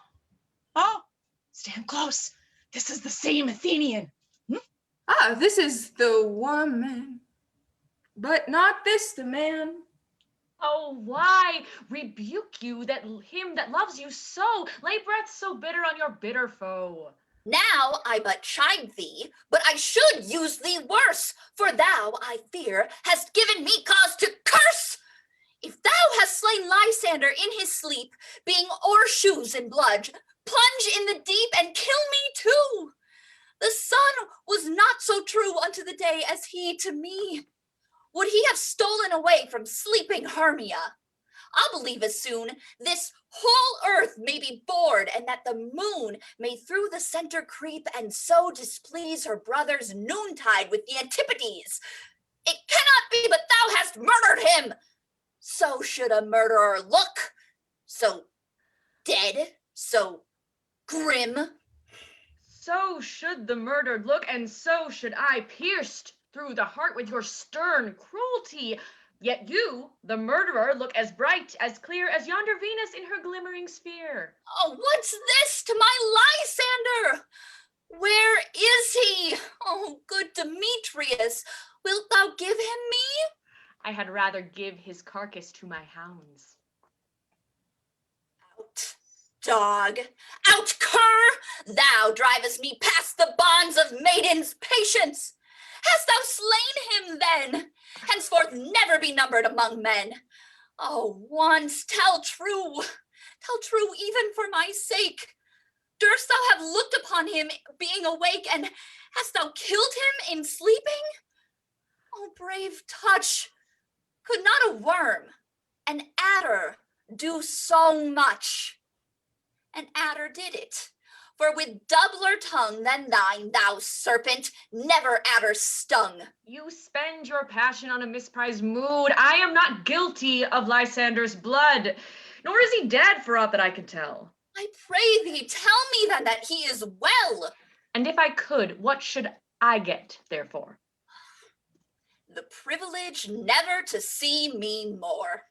stand close. This is the same Athenian. Ah, this is the woman. But not this the man. Oh, why rebuke you that him that loves you so? Lay breath so bitter on your bitter foe. Now I but chide thee, but I should use thee worse, for thou, I fear, hast given me cause to curse. If thou hast slain Lysander in his sleep, being o'ershoes in blood, plunge in the deep and kill me too. The sun was not so true unto the day as he to me. Would he have stolen away from sleeping Hermia? I'll believe as soon this whole earth may be bored, and that the moon may through the center creep, and so displease her brother's noontide with the antipodes. It cannot be but thou hast murdered him. So should a murderer look, so dead, so grim. So should the murdered look, and so should I, pierced through the heart with your stern cruelty. Yet you, the murderer, look as bright, as clear as yonder Venus in her glimmering sphere. Oh, what's this to my Lysander? Where is he? Oh, good Demetrius, wilt thou give him me? I had rather give his carcass to my hounds. Out, dog, out, cur! Thou drivest me past the bonds of maiden's patience. Hast thou slain him then? Henceforth never be numbered among men. Oh, once tell true even for my sake. Durst thou have looked upon him being awake, and hast thou killed him in sleeping? Oh, brave touch! Could not a worm, an adder, do so much? An adder did it. For with doubler tongue than thine, thou serpent, never adder stung. You spend your passion on a misprized mood. I am not guilty of Lysander's blood, nor is he dead for aught that I can tell. I pray thee, tell me then that he is well. And if I could, what should I get, therefore? The privilege never to see me more.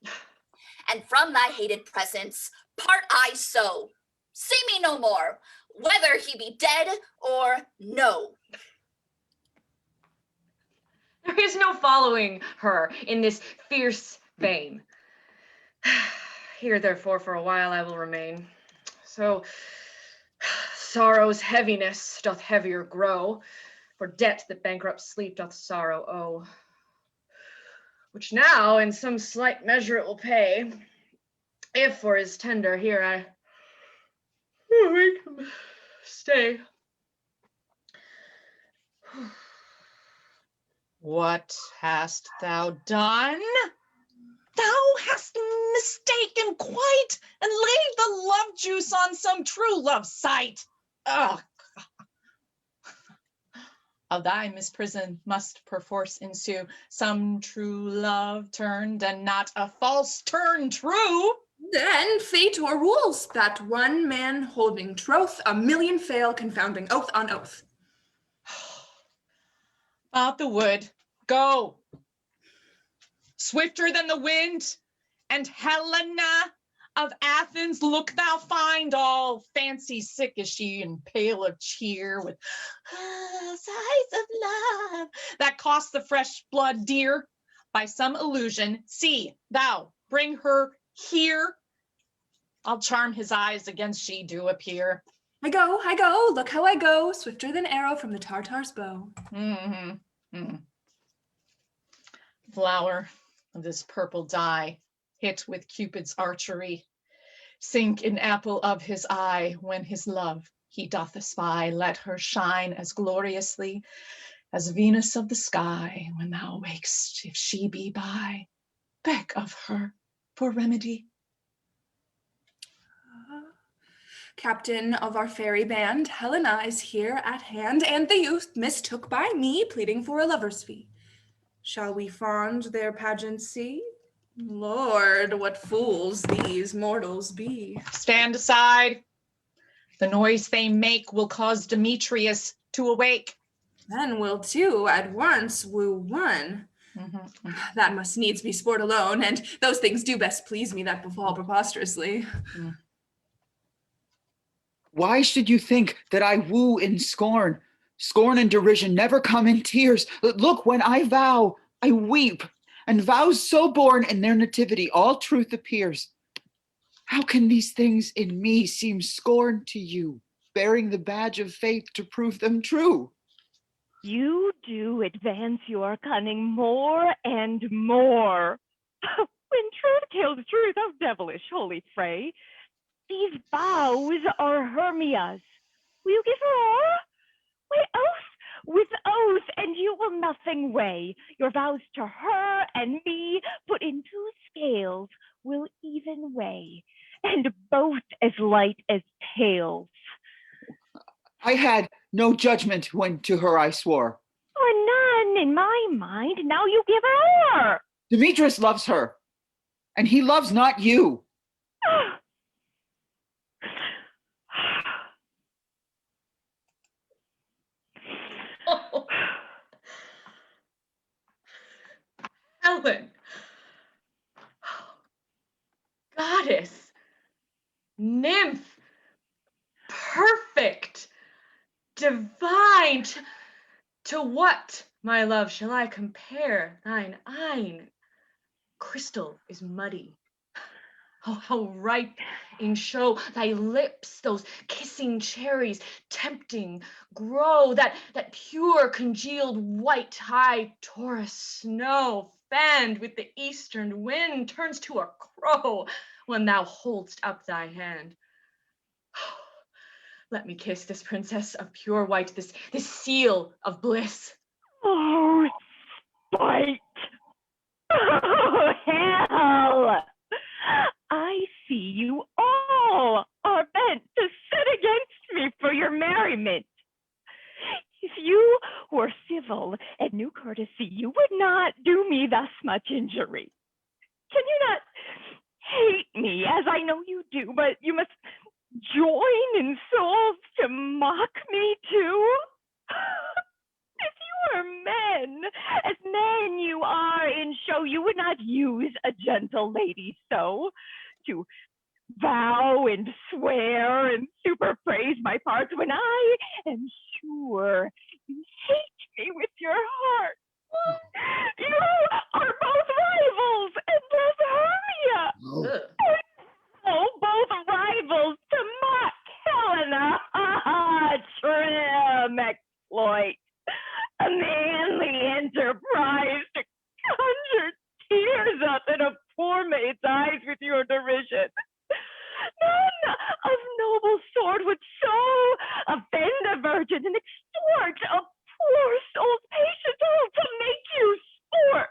And from thy hated presence, part I so. See me no more, whether he be dead or no. There is no following her in this fierce vein. Here, therefore, for a while I will remain. So sorrow's heaviness doth heavier grow, for debt that bankrupt sleep doth sorrow owe, which now in some slight measure it will pay, if for his tender here I make him stay. What hast thou done? Thou hast mistaken quite, and laid the love juice on some true love sight. Ugh. Of thy misprison must perforce ensue some true love turned, and not a false turn true. Then fate o'errules that one man holding troth, a million fail, confounding oath on oath. About the wood, go. Swifter than the wind, and Helena of Athens, look thou find, all fancy sick is she, and pale of cheer, with sighs of love that cost the fresh blood dear. By some illusion, see thou bring her here. I'll charm his eyes against she do appear. I go, look how I go, swifter than arrow from the Tartar's bow. Flower of this purple dye, hit with Cupid's archery, sink in apple of his eye, when his love he doth espy. Let her shine as gloriously as Venus of the sky, when thou wakest, if she be by. Beg of her for remedy. Captain of our fairy band, Helena is here at hand, and the youth mistook by me, pleading for a lover's fee. Shall we fond their pageant see? Lord, what fools these mortals be. Stand aside. The noise they make will cause Demetrius to awake. Then will two at once woo one. That must needs be sport alone, and those things do best please me that befall preposterously. Why should you think that I woo in scorn? Scorn and derision never come in tears. Look, when I vow, I weep and vows so born in their nativity, all truth appears. How can these things in me seem scorn to you, bearing the badge of faith to prove them true? You do advance your cunning more and more. When truth kills truth, how devilish, holy fray. These vows are Hermia's. Will you give her all? Why, oath with oath, and you will nothing weigh. Your vows to her and me, put in 2 scales, will even weigh, and both as light as tails. I had no judgment when to her I swore. Or none in my mind, now you give her more. Demetrius loves her, and he loves not you. Oh. Helen. Goddess. Nymph. Perfect. Divine. To what, my love, shall I compare thine eyne? Crystal is muddy. Oh, how ripe in show thy lips, those kissing cherries, tempting grow, that pure congealed white high Taurus snow, fanned with the eastern wind, turns to a crow when thou holdst up thy hand. Let me kiss this princess of pure white, this seal of bliss. Oh, spite! Oh, hell! I see you all are bent to sit against me for your merriment. If you were civil and knew courtesy, you would not do me thus much injury. Can you not hate me, as I know you do, but you must join in souls to mock me too? If you were men, as men you are in show, you would not use a gentle lady so, to vow and swear and superpraise my parts, when I am sure you hate me with your heart. You are both rivals and love Hermia. Oh, both rivals to mock Helena. Trim exploit. A manly enterprise to conjure tears up in a poor maid's eyes with your derision. None of noble sort would so offend a virgin and extort a poor soul's patient hope to make you sport.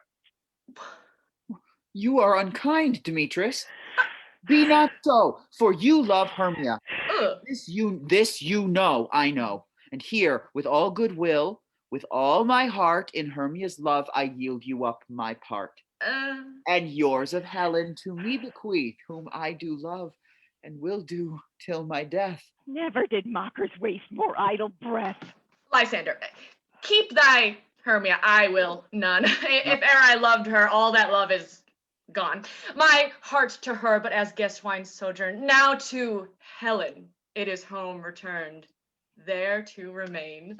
You are unkind, Demetrius. Be not so, for you love Hermia. This you know, I know. And here, with all goodwill, with all my heart, in Hermia's love, I yield you up my part. And yours of Helen to me bequeath, whom I do love, and will do till my death. Never did mockers waste more idle breath. Lysander, keep thy Hermia, I will none. If e'er I loved her, all that love is gone. My heart to her, but as guest wine sojourn. Now to Helen, it is home returned, there to remain.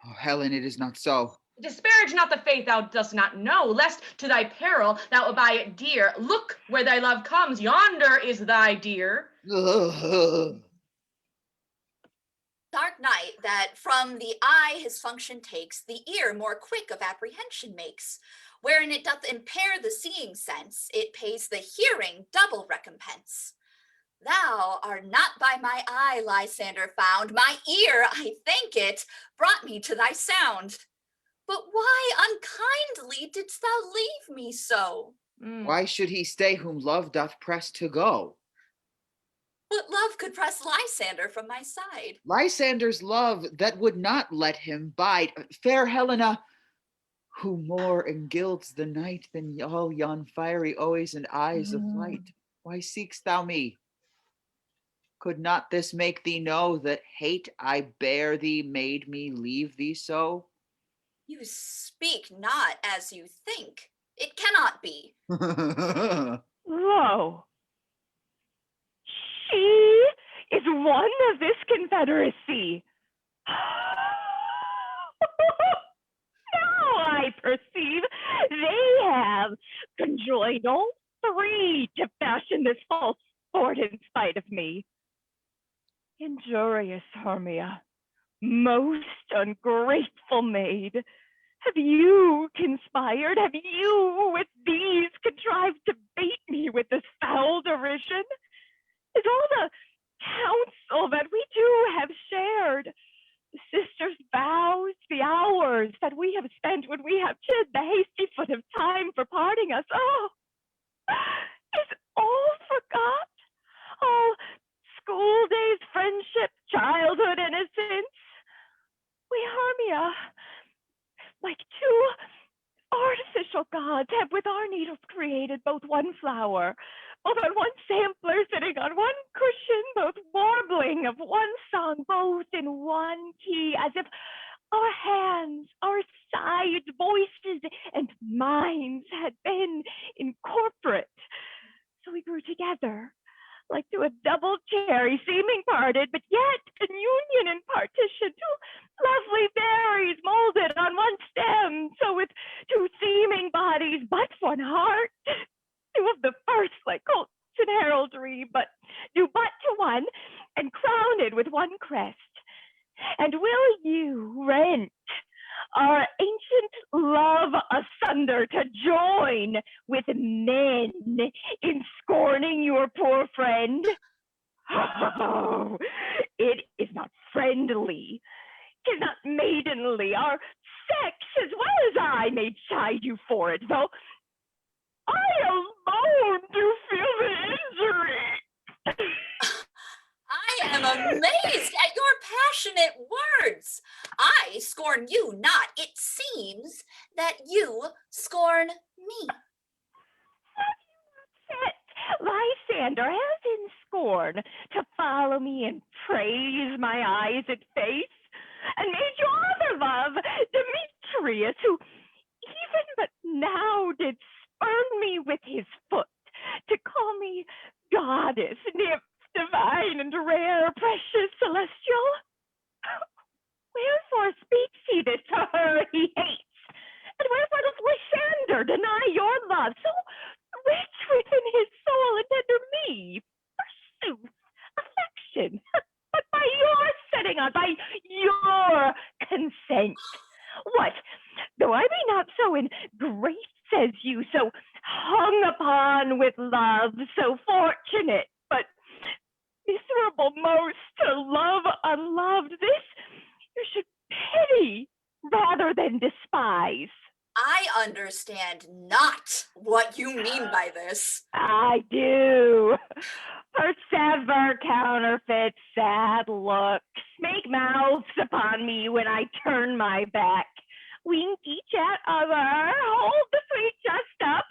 Oh, Helen, it is not so. Disparage not the faith thou dost not know, lest to thy peril thou buy it dear. Look where thy love comes, yonder is thy dear. Dark night, that from the eye his function takes, the ear more quick of apprehension makes. Wherein it doth impair the seeing sense, it pays the hearing double recompense. Thou art not by my eye, Lysander, found. My ear, I thank it, brought me to thy sound. But why unkindly didst thou leave me so? Why should he stay whom love doth press to go? What love could press Lysander from my side? Lysander's love that would not let him bide. Fair Helena, who more engilds the night than all yon fiery oys and eyes of light. Why seek'st thou me? Could not this make thee know that hate I bear thee made me leave thee so? You speak not as you think. It cannot be. Lo, she is one of this confederacy. Now I perceive they have conjoined all three to fashion this false sport in spite of me. Injurious Hermia, most ungrateful maid, have you conspired? Have you with these contrived to bait me with this foul derision? Is all the counsel that we two have shared, the sisters' vows, the hours that we have spent when we have chid the hasty foot of time for parting us, oh, is all forgot? All school days, friendship, childhood, innocence? We Hermia, like two artificial gods, have with our needles created both one flower, both on one sampler, sitting on one cushion, both warbling of one song, both in one key, as if our hands, our sides, voices, and minds had been incorporate. So we grew together, like to a double cherry, seeming parted, but yet in union and partition, two lovely berries molded on one stem, so with two seeming bodies, but one heart, two of the first like colts in heraldry, but due but to one, and crowned with one crest. And will you rent our ancient love asunder to join with men in scorning your poor friend? Oh, it is not friendly, 'tis not maidenly. Our sex, as well as I, may chide you for it, though I alone do feel the injury. I am amazed at your passionate words. I scorn you not. It seems that you scorn me. Lysander has in scorn to follow me and praise my eyes and face, and made your other love, Demetrius, who even but now did spurn me with his foot, to call me goddess, nymph, divine and rare, precious, celestial. Wherefore speaks he this to her he hates? And wherefore does Lysander deny your love, so rich within his soul and tender me? Forsooth, affection, but by your setting on, by your consent. What, though I be not so in grace as you, so hung upon with love, so fortunate, but miserable most to love unloved, this you should pity rather than despise. I understand not what you mean by this. I do. Persever counterfeit sad looks, make mouths upon me when I turn my back, wink each at other, hold the sweet just up.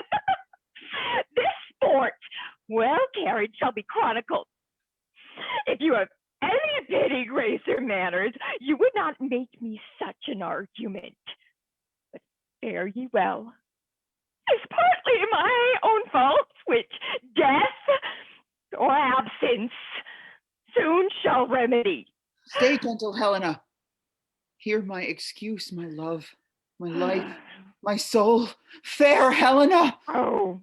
This sport, well carried, shall be chronicled. If you have any pity, grace, or manners, you would not make me such an argument. But fare ye well. 'Tis partly my own fault, which death or absence soon shall remedy. Stay gentle, Helena. Hear my excuse, my love, my life, my soul. Fair Helena. Oh,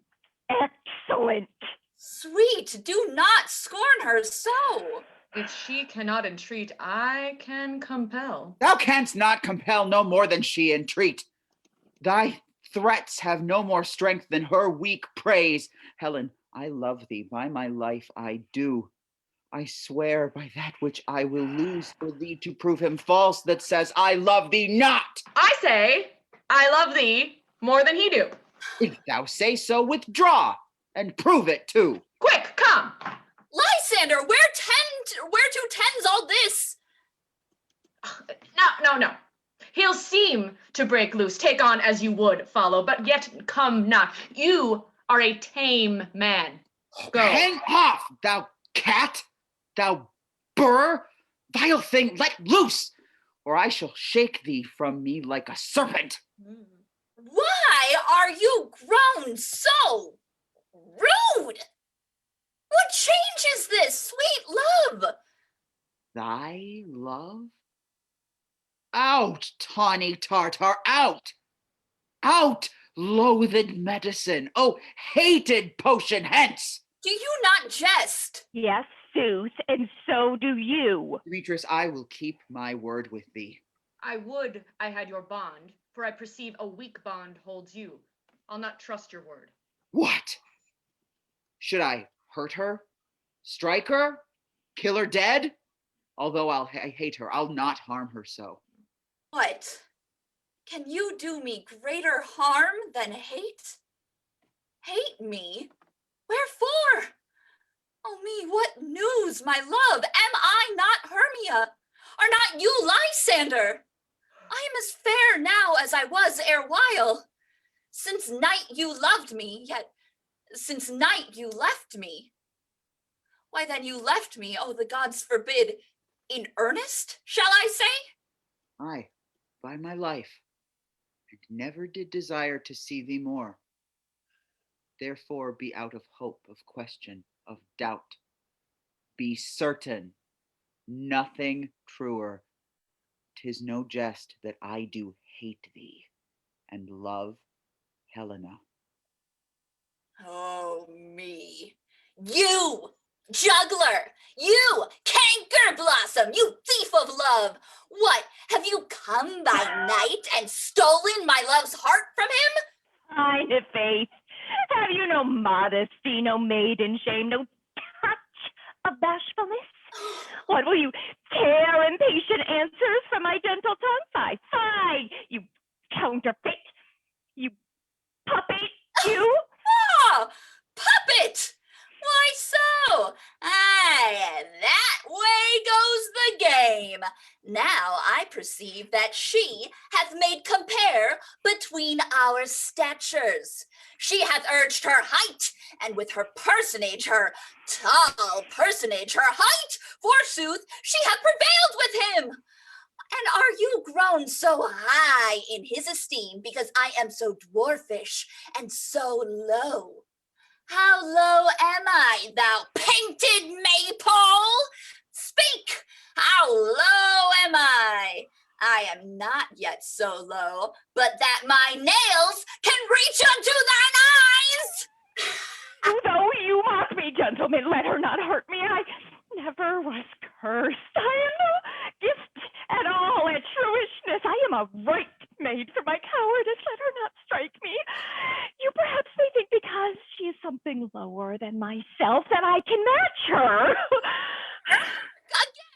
excellent. Sweet, do not scorn her so. If she cannot entreat, I can compel. Thou canst not compel no more than she entreat. Thy threats have no more strength than her weak praise. Helen, I love thee, by my life I do. I swear by that which I will lose for thee to prove him false that says I love thee not. I say, I love thee more than he do. If thou say so, withdraw and prove it too. Quick, come. Lysander, where to tends all this? No. He'll seem to break loose, take on as you would follow, but yet come not. You are a tame man. Go. Hang off, thou cat, thou burr, vile thing, let loose, or I shall shake thee from me like a serpent. Why are you grown so rude? What change is this, sweet love? Thy love? Out, tawny tartar, out! Out, loathed medicine! Oh, hated potion, hence! Do you not jest? Yes, Zeus, and so do you. Demetrius, I will keep my word with thee. I would I had your bond, for I perceive a weak bond holds you. I'll not trust your word. What? Should I hurt her? Strike her? Kill her dead? Although I hate her, I'll not harm her so. What? Can you do me greater harm than hate? Hate me? Wherefore? Oh me, what news, my love? Am I not Hermia? Are not you Lysander? I am as fair now as I was erewhile. Since night you loved me, yet since night you left me. Why then you left me, oh the gods forbid, in earnest, shall I say? Aye, by my life, and never did desire to see thee more. Therefore be out of hope, of question, of doubt. Be certain, nothing truer. 'Tis no jest that I do hate thee, and love Helena. Oh me, you juggler, you canker blossom, you thief of love. What, have you come by night and stolen my love's heart from him? Kind of face. Have you no modesty, no maiden shame, no touch of bashfulness? What will you tear impatient answers from my gentle tongue? Fie, you counterfeit, you puppet, you. Oh, puppet! Why so? Aye, that way goes the game. Now I perceive that she hath made compare between our statures. She hath urged her height, and with her personage, her tall personage, her height, forsooth, she hath prevailed with him. And are you grown so high in his esteem because I am so dwarfish and so low? How low am I, thou painted maypole? Speak, how low am I? I am not yet so low, but that my nails can reach unto thine eyes. Though you mock me, gentlemen, let her not hurt me. I never was cursed. I am no gift at all at truishness. I am a right made for my cowardice. Let her not strike me. You perhaps may think because she is something lower than myself that I can match her. Again.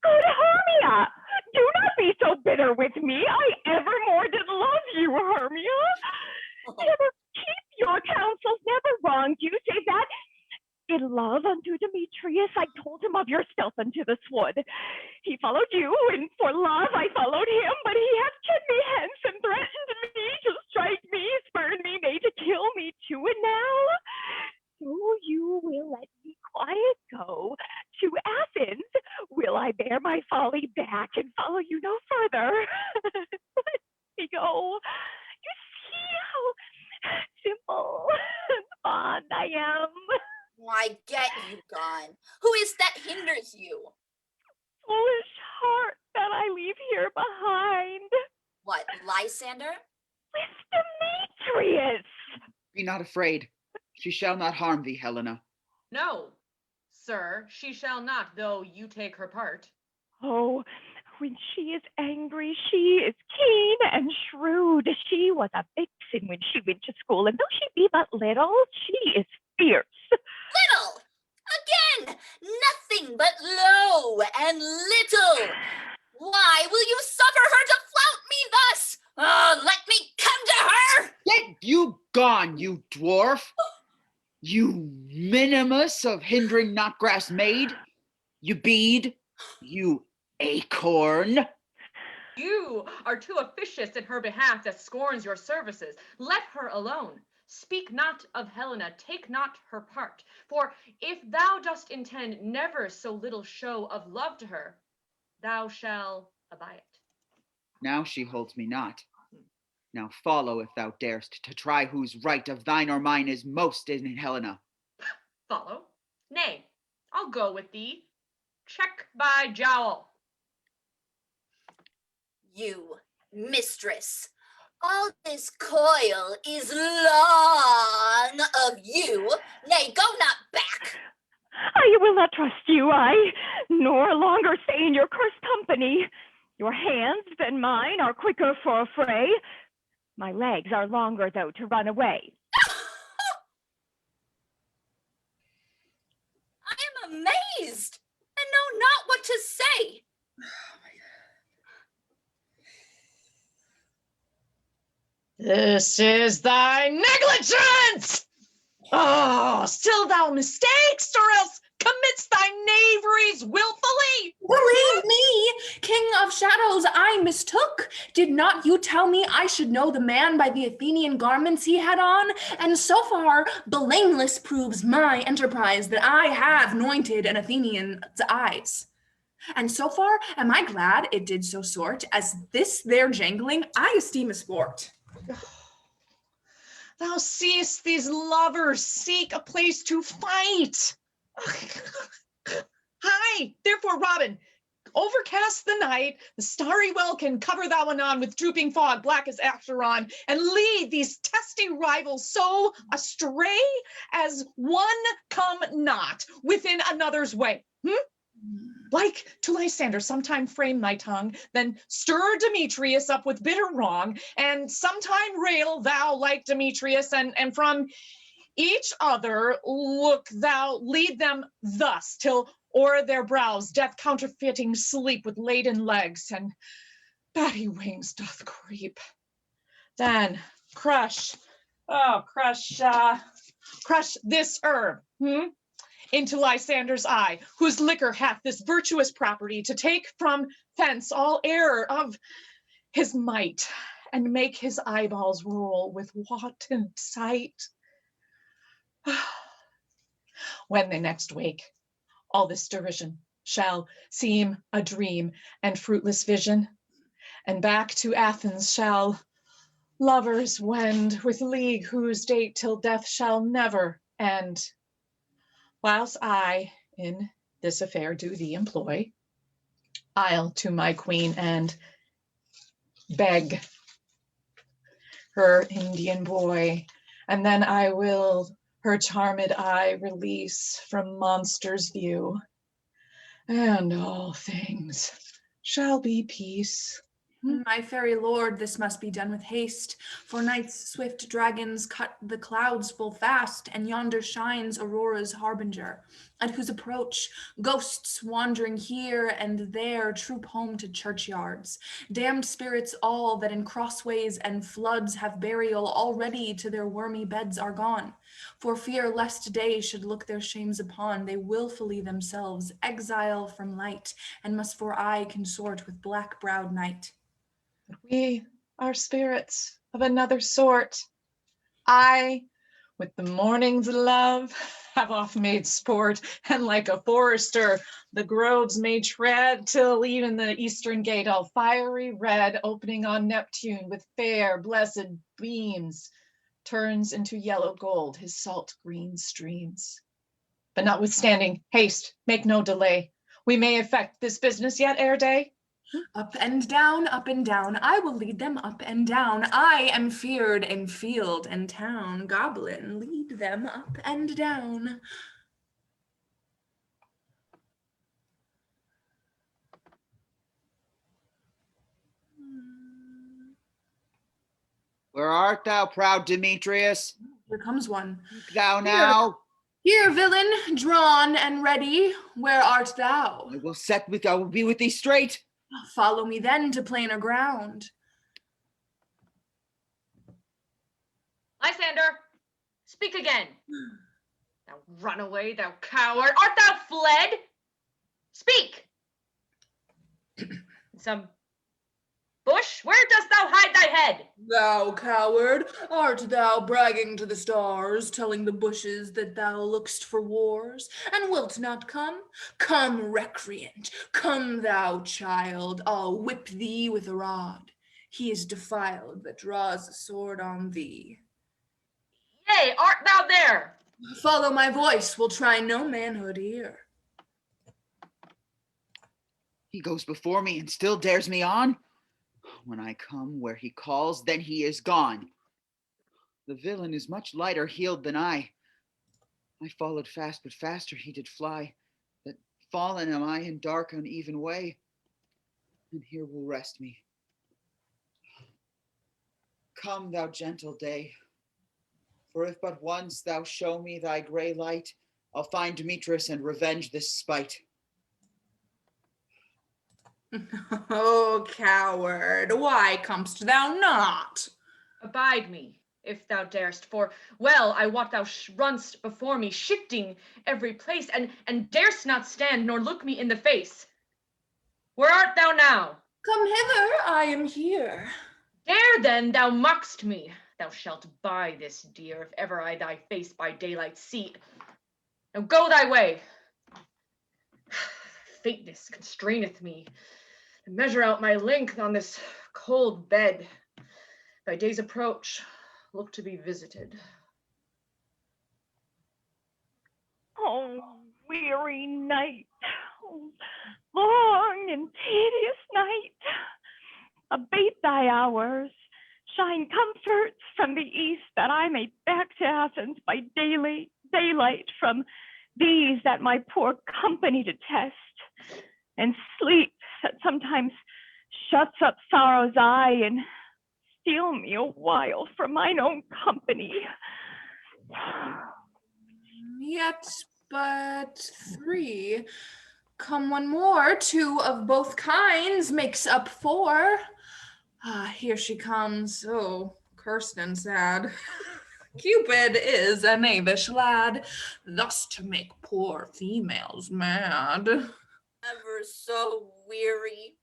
Good Hermia, do not be so bitter with me. I evermore did love you, Hermia. Never keep your counsels, never wronged you, save that in love unto Demetrius, I told him of your stealth unto this wood. He followed you, and for love I followed him, but he hath chid me hence and threatened me to strike me, spurned me, made to kill me too, and now, so you will let me quiet go to Athens, will I bear my folly back and follow you no further. Let me go. You see how simple and fond I am. Why, get you gone. Who is that hinders you? Foolish heart that I leave here behind. What, Lysander? With Demetrius. Be not afraid. She shall not harm thee, Helena. No, sir, she shall not, though you take her part. Oh, when she is angry, she is keen and shrewd. She was a vixen when she went to school, and though she be but little, she is fierce. Little! Again! Nothing but low and little! Why will you suffer her to flout me thus? Oh, let me come to her! Get you gone, you dwarf! You minimus of hindering not grass maid! You bead! You acorn! You are too officious in her behalf that scorns your services. Let her alone. Speak not of Helena, take not her part. For if thou dost intend never so little show of love to her, thou shall abide it. Now she holds me not. Now follow if thou darest, to try whose right of thine or mine is most in Helena. Follow? Nay, I'll go with thee. Check by jowl. You, mistress, All this coil is long of you. Nay, go not back. I will not trust you, nor longer stay in your cursed company. Your hands than mine are quicker for a fray. My legs are longer, though, to run away. I am amazed and know not what to say. This is thy negligence! Oh, still thou mistakest, or else commits thy knaveries willfully. Believe me, King of Shadows, I mistook. Did not you tell me I should know the man by the Athenian garments he had on? And so far, blameless proves my enterprise that I have anointed an Athenian's eyes. And so far, am I glad it did so sort, as this their jangling I esteem a sport. Thou seest these lovers seek a place to fight. Hi, therefore, Robin, overcast the night, the starry welkin cover thou anon with drooping fog, black as Acheron, and lead these testy rivals so astray as one come not within another's way. Like to Lysander, sometime frame thy tongue, then stir Demetrius up with bitter wrong, and sometime rail thou like Demetrius, and from each other look thou lead them thus, till o'er their brows death counterfeiting sleep with laden legs, and batty wings doth creep. Then crush this herb, into Lysander's eye, whose liquor hath this virtuous property to take from thence all error of his might, and make his eyeballs roll with wanton sight. When they next wake, all this derision shall seem a dream and fruitless vision, and back to Athens shall lovers wend with league whose date till death shall never end. Whilst I in this affair do thee employ, I'll to my queen and beg her Indian boy, and then I will her charmed eye release from monster's view, and all things shall be peace. My fairy lord, this must be done with haste, for night's swift dragons cut the clouds full fast, and yonder shines Aurora's harbinger, at whose approach ghosts wandering here and there troop home to churchyards. Damned spirits all that in crossways and floods have burial already to their wormy beds are gone. For fear lest day should look their shames upon, they willfully themselves exile from light, and must for aye consort with black-browed night. We are spirits of another sort. I, with the morning's love, have oft made sport, and like a forester, the groves may tread till even the eastern gate, all fiery red, opening on Neptune with fair, blessed beams, turns into yellow gold his salt green streams. But notwithstanding, haste, make no delay. We may effect this business yet ere day. Up and down, I will lead them up and down. I am feared in field and town. Goblin, lead them up and down. Where art thou, proud Demetrius? Here comes one. Thou now? Here, villain, drawn and ready. Where art thou? I will be with thee straight. Follow me then to plainer ground. Lysander, speak again. Thou runaway, thou coward, art thou fled? Speak. Some bush, where dost thou hide thy head? Thou coward, art thou bragging to the stars, telling the bushes that thou look'st for wars, and wilt not come? Come, recreant, come, thou child, I'll whip thee with a rod. He is defiled that draws a sword on thee. Yea, art thou there? Follow my voice, we'll try no manhood here. He goes before me and still dares me on. When I come where he calls, then he is gone. The villain is much lighter heeled than I. I followed fast, but faster he did fly. That fallen am I in dark, uneven way, and here will rest me. Come, thou gentle day, for if but once thou show me thy gray light, I'll find Demetrius and revenge this spite. Oh, coward, why comest thou not? Abide me, if thou darest, for well I wot thou runn'st before me, shifting every place, and darest not stand nor look me in the face. Where art thou now? Come hither, I am here. Dare then, thou mock'st me. Thou shalt buy this dear, if ever I thy face by daylight see. Now go thy way. Faintness constraineth me to measure out my length on this cold bed. Thy day's approach, look to be visited. Oh, weary night, oh, long and tedious night. Abate thy hours, shine comforts from the east, that I may back to Athens by daylight from these that my poor company detest, and sleep that sometimes shuts up sorrow's eye and steal me a while from mine own company. Yet but 3. Come one more, 2 of both kinds makes up 4. Ah, here she comes. Oh, cursed and sad. Cupid is a knavish lad, thus to make poor females mad. Never so weary,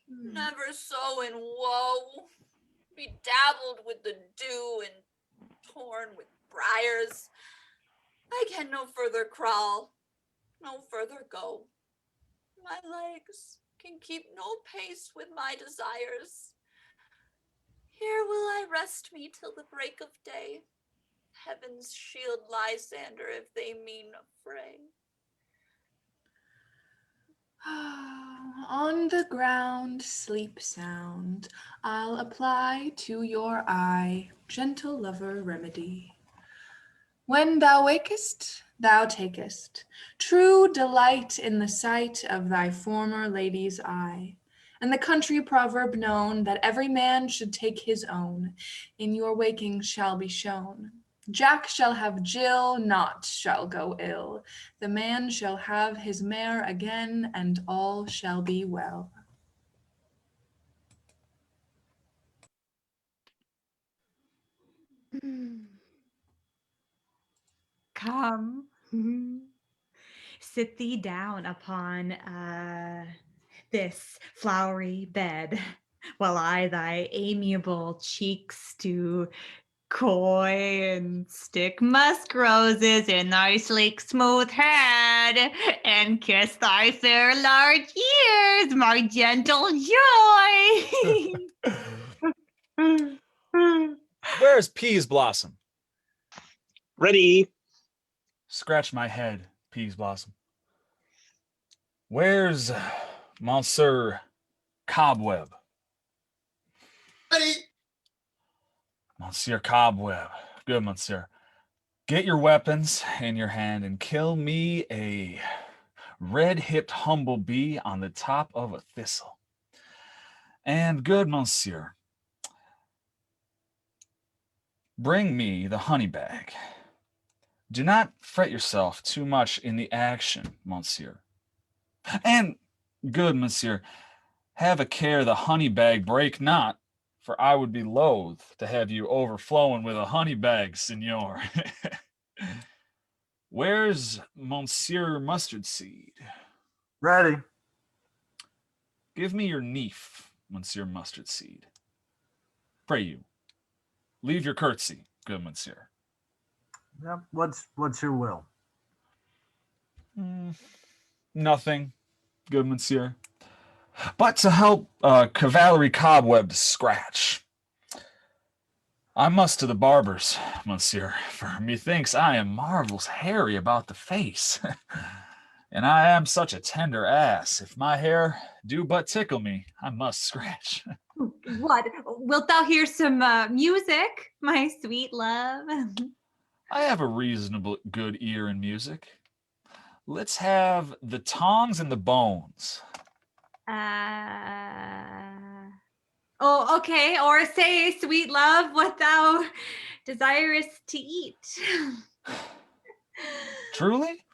never so in woe, bedabbled with the dew and torn with briars. I can no further crawl, no further go. My legs can keep no pace with my desires. Here will I rest me till the break of day. Heavens shield Lysander if they mean a fray. On the ground, sleep sound. I'll apply to your eye gentle lover remedy. When thou wakest, thou takest true delight in the sight of thy former lady's eye, and the country proverb known that every man should take his own, in your waking shall be shown. Jack shall have Jill, naught shall go ill. The man shall have his mare again, and all shall be well. Come, sit thee down upon this flowery bed, while I thy amiable cheeks do coy and stick musk roses in thy sleek smooth head, and kiss thy fair large ears, my gentle joy. Where's Peas Blossom? Ready. Scratch my head, Peas Blossom. Where's Monsieur Cobweb? Ready. Monsieur Cobweb. Good, Monsieur. Get your weapons in your hand and kill me a red-hipped humblebee on the top of a thistle. And good, Monsieur. Bring me the honey bag. Do not fret yourself too much in the action, Monsieur. And good, Monsieur, have a care the honey bag break not, for I would be loath to have you overflowing with a honey bag, Signor. Where's Monsieur Mustard Seed? Ready. Give me your nief, Monsieur Mustard Seed. Pray you, leave your curtsy, good Monsieur. Yep. What's your will? Nothing, good Monsieur. But to help Cavalry Cobweb to scratch. I must to the barber's, Monsieur, for methinks I am marvels hairy about the face. And I am such a tender ass. If my hair do but tickle me, I must scratch. What? Wilt thou hear some music, my sweet love? I have a reasonable good ear in music. Let's have the tongs and the bones. Oh, okay. Or say, sweet love, what thou desirest to eat. Truly?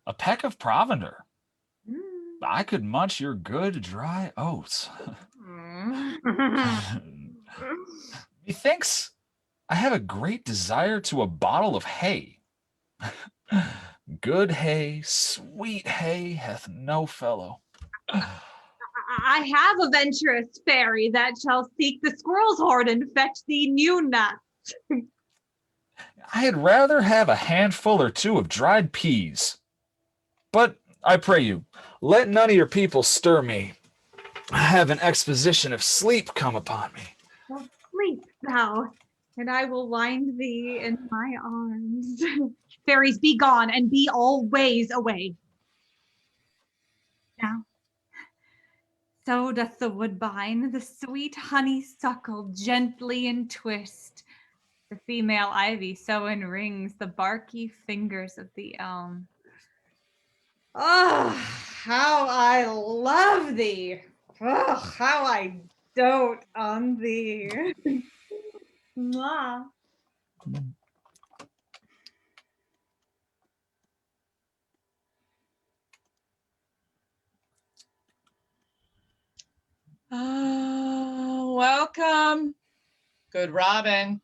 A peck of provender. I could munch your good dry oats. Methinks I have a great desire to a bottle of hay. Good hay, sweet hay hath no fellow. I have a venturous fairy that shall seek the squirrel's hoard and fetch thee new nuts. I had rather have a handful or two of dried peas. But I pray you, let none of your people stir me. I have an exposition of sleep come upon me. Well, sleep thou, and I will wind thee in my arms. Fairies, be gone, and be always away. Now, so doth the woodbine the sweet honeysuckle gently entwist. The female ivy so enrings the barky fingers of the elm. Oh, how I love thee! Oh, how I dote on thee! Mwah. Welcome, good Robin.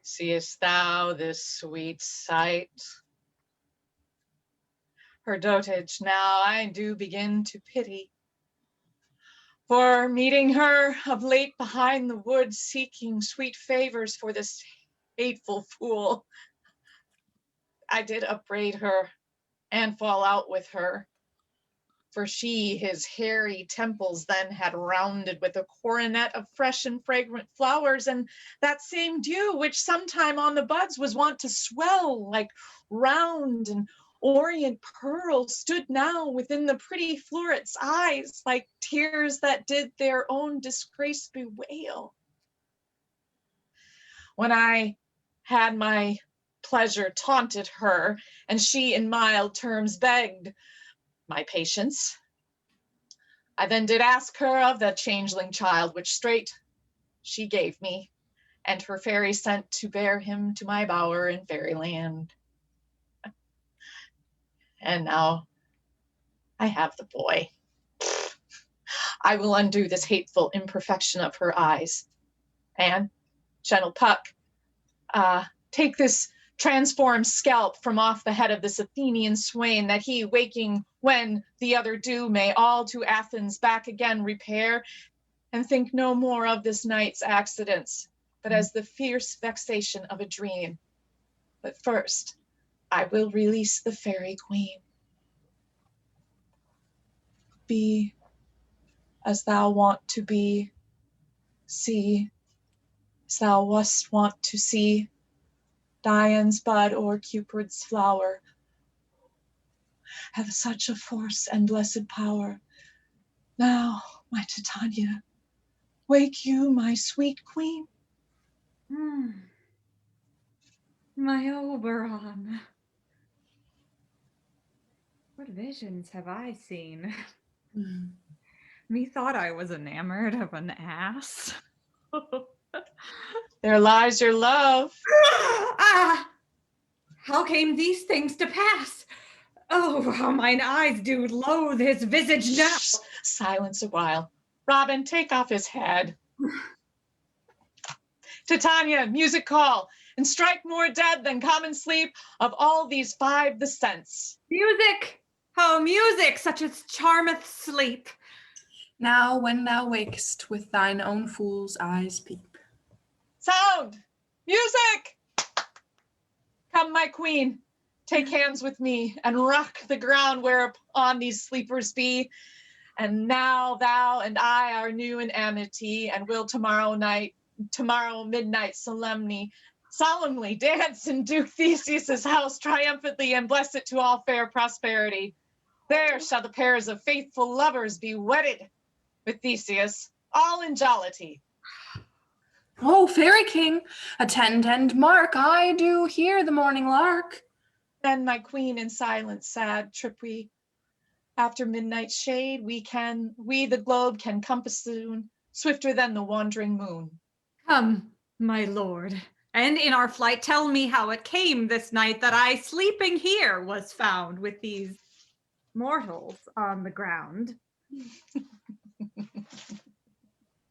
Seest thou this sweet sight? Her dotage now I do begin to pity. For meeting her of late behind the woods, seeking sweet favors for this hateful fool, I did upbraid her and fall out with her. For she his hairy temples then had rounded with a coronet of fresh and fragrant flowers, and that same dew which sometime on the buds was wont to swell like round and orient pearls stood now within the pretty floret's eyes like tears that did their own disgrace bewail. When I had my pleasure taunted her, and she in mild terms begged my patience, I then did ask her of the changeling child, which straight she gave me, and her fairy sent to bear him to my bower in fairyland. And now I have the boy. I will undo this hateful imperfection of her eyes. And, gentle Puck, take this transformed scalp from off the head of this Athenian swain, that he, waking when the other do, may all to Athens back again repair, and think no more of this night's accidents, but as the fierce vexation of a dream. But first, I will release the fairy queen. Be as thou want to be, see as thou wast wont to see, Dian's bud or Cupid's flower, hath such a force and blessed power. Now, my Titania, wake you, my sweet queen. My Oberon. What visions have I seen? Methought I was enamored of an ass. There lies your love. How came these things to pass? Oh, how mine eyes do loathe his visage now. Silence a while. Robin, take off his head. Titania, music call, and strike more dead than common sleep of all these five the sense. Music! Oh, music, such as charmeth sleep. Now when thou wakest, with thine own fool's eyes peep. Sound! Music! Come, my queen, take hands with me, and rock the ground whereupon these sleepers be. And now thou and I are new in amity, and will tomorrow midnight solemnity solemnly dance in Duke Theseus's house triumphantly and bless it to all fair prosperity. There shall the pairs of faithful lovers be wedded with Theseus, all in jollity. Oh, Fairy King, attend and mark, I do hear the morning lark. Then, my queen, in silence sad trip we. After midnight shade, we the globe can compass soon, swifter than the wandering moon. Come, my lord, and in our flight tell me how it came this night that I sleeping here was found with these mortals on the ground.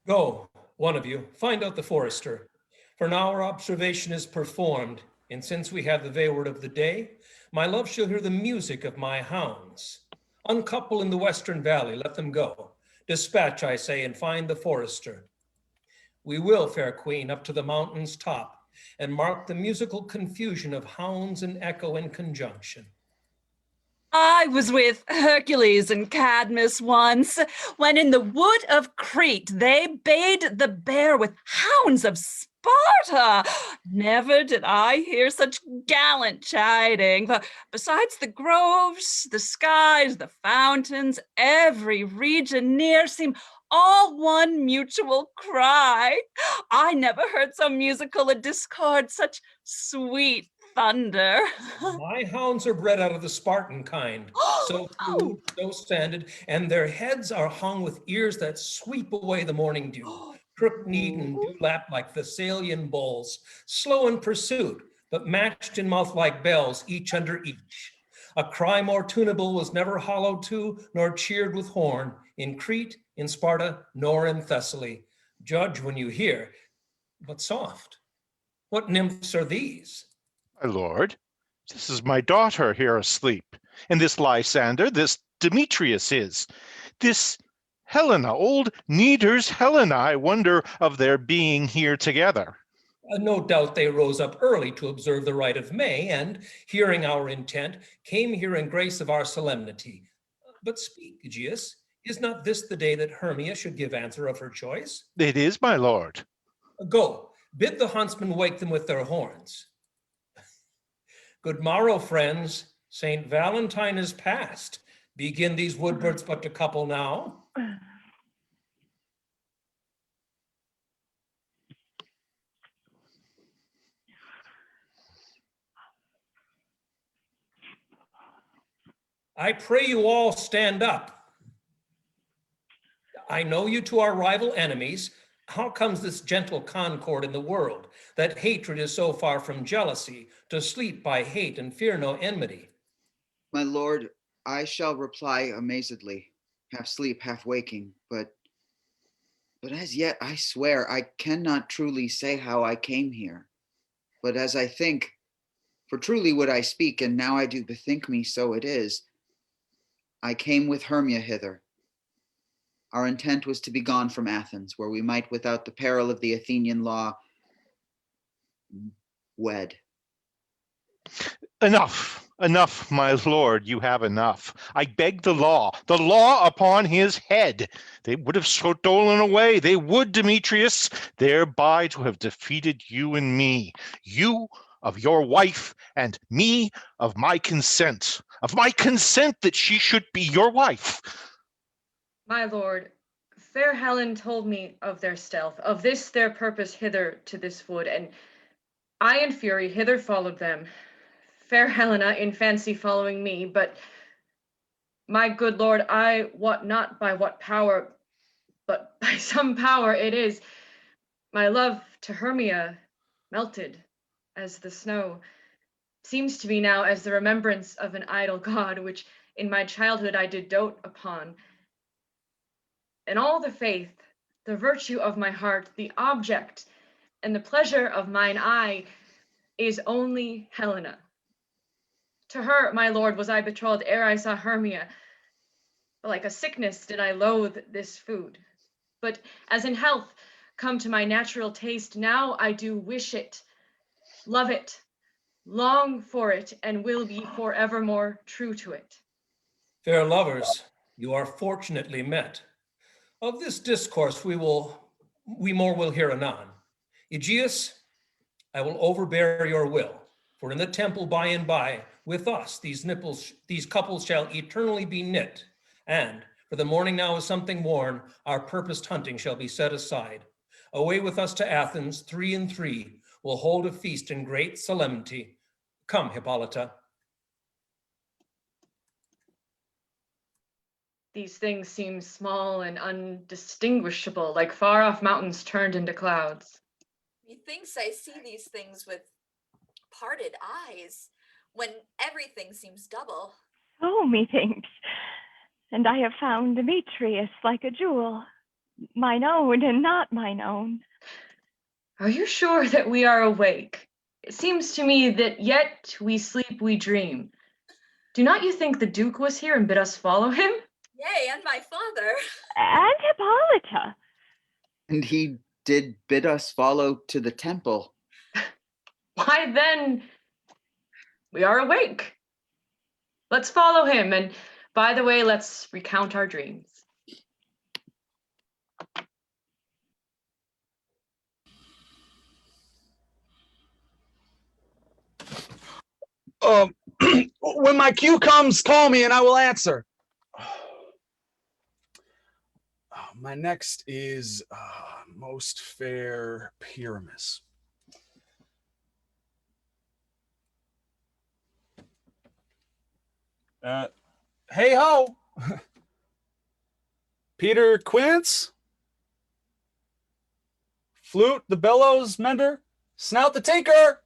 Go, one of you, find out the forester, for now our observation is performed, and since we have the wayward of the day, my love shall hear the music of my hounds. Uncouple in the western valley, let them go. Dispatch, I say, and find the forester. We will, fair queen, up to the mountain's top, and mark the musical confusion of hounds and echo in conjunction. I was with Hercules and Cadmus once, when in the wood of Crete they bayed the bear with hounds of Sparta. Never did I hear such gallant chiding, for besides the groves, the skies, the fountains, every region near seem all one mutual cry. I never heard so musical a discord, such sweet thunder. My hounds are bred out of the Spartan kind, so true, so sanded, and their heads are hung with ears that sweep away the morning dew, crook-kneed and dew-lapped like Thessalian bulls, slow in pursuit, but matched in mouth like bells, each under each. A cry more tunable was never hollowed to, nor cheered with horn, in Crete, in Sparta, nor in Thessaly. Judge when you hear, but soft. What nymphs are these? My lord, this is my daughter here asleep, and this Lysander, this Demetrius is. This Helena, old Nidar's Helena, I wonder of their being here together. No doubt they rose up early to observe the rite of May, and, hearing our intent, came here in grace of our solemnity. But speak, Egeus, is not this the day that Hermia should give answer of her choice? It is, my lord. Go, bid the huntsmen wake them with their horns. Good morrow, friends. Saint Valentine is past. Begin these woodbirds but to couple now. I pray you all stand up. I know you to our rival enemies. How comes this gentle concord in the world, that hatred is so far from jealousy, to sleep by hate and fear no enmity? My lord, I shall reply amazedly, half sleep, half waking, but as yet I swear I cannot truly say how I came here. But as I think, for truly would I speak, and now I do bethink me, so it is, I came with Hermia hither. Our intent was to be gone from Athens, where we might, without the peril of the Athenian law, wed. Enough, enough, my lord, you have enough. I beg the law upon his head. They would have stolen away, they would, Demetrius, thereby to have defeated you and me. You of your wife, and me of my consent that she should be your wife. My lord, fair Helen told me of their stealth, of this their purpose hither to this wood, and I in fury hither followed them. Fair Helena in fancy following me, but my good lord, I wot not by what power, but by some power it is, my love to Hermia melted as the snow, seems to me now as the remembrance of an idol god, which in my childhood I did dote upon. And all the faith, the virtue of my heart, the object, and the pleasure of mine eye is only Helena. To her, my lord, was I betrothed ere I saw Hermia. Like a sickness did I loathe this food. But as in health come to my natural taste, now I do wish it, love it, long for it, and will be forevermore true to it. Fair lovers, you are fortunately met. Of this discourse we more will hear anon. Egeus, I will overbear your will, for in the temple by and by, with us, these couples shall eternally be knit, and for the morning now is something worn, our purposed hunting shall be set aside. Away with us to Athens, 3 and 3, we'll hold a feast in great solemnity. Come, Hippolyta. These things seem small and undistinguishable, like far-off mountains turned into clouds. Methinks I see these things with parted eyes, when everything seems double. Oh, methinks. And I have found Demetrius like a jewel, mine own and not mine own. Are you sure that we are awake? It seems to me that yet we sleep, we dream. Do not you think the Duke was here and bid us follow him? Yea, and my father. And Hippolyta. And he did bid us follow to the temple. Why then, we are awake. Let's follow him, and by the way, let's recount our dreams. When my cue comes, call me and I will answer. My next is most fair Pyramus. Hey ho, Peter Quince, Flute the bellows mender, Snout the tinker,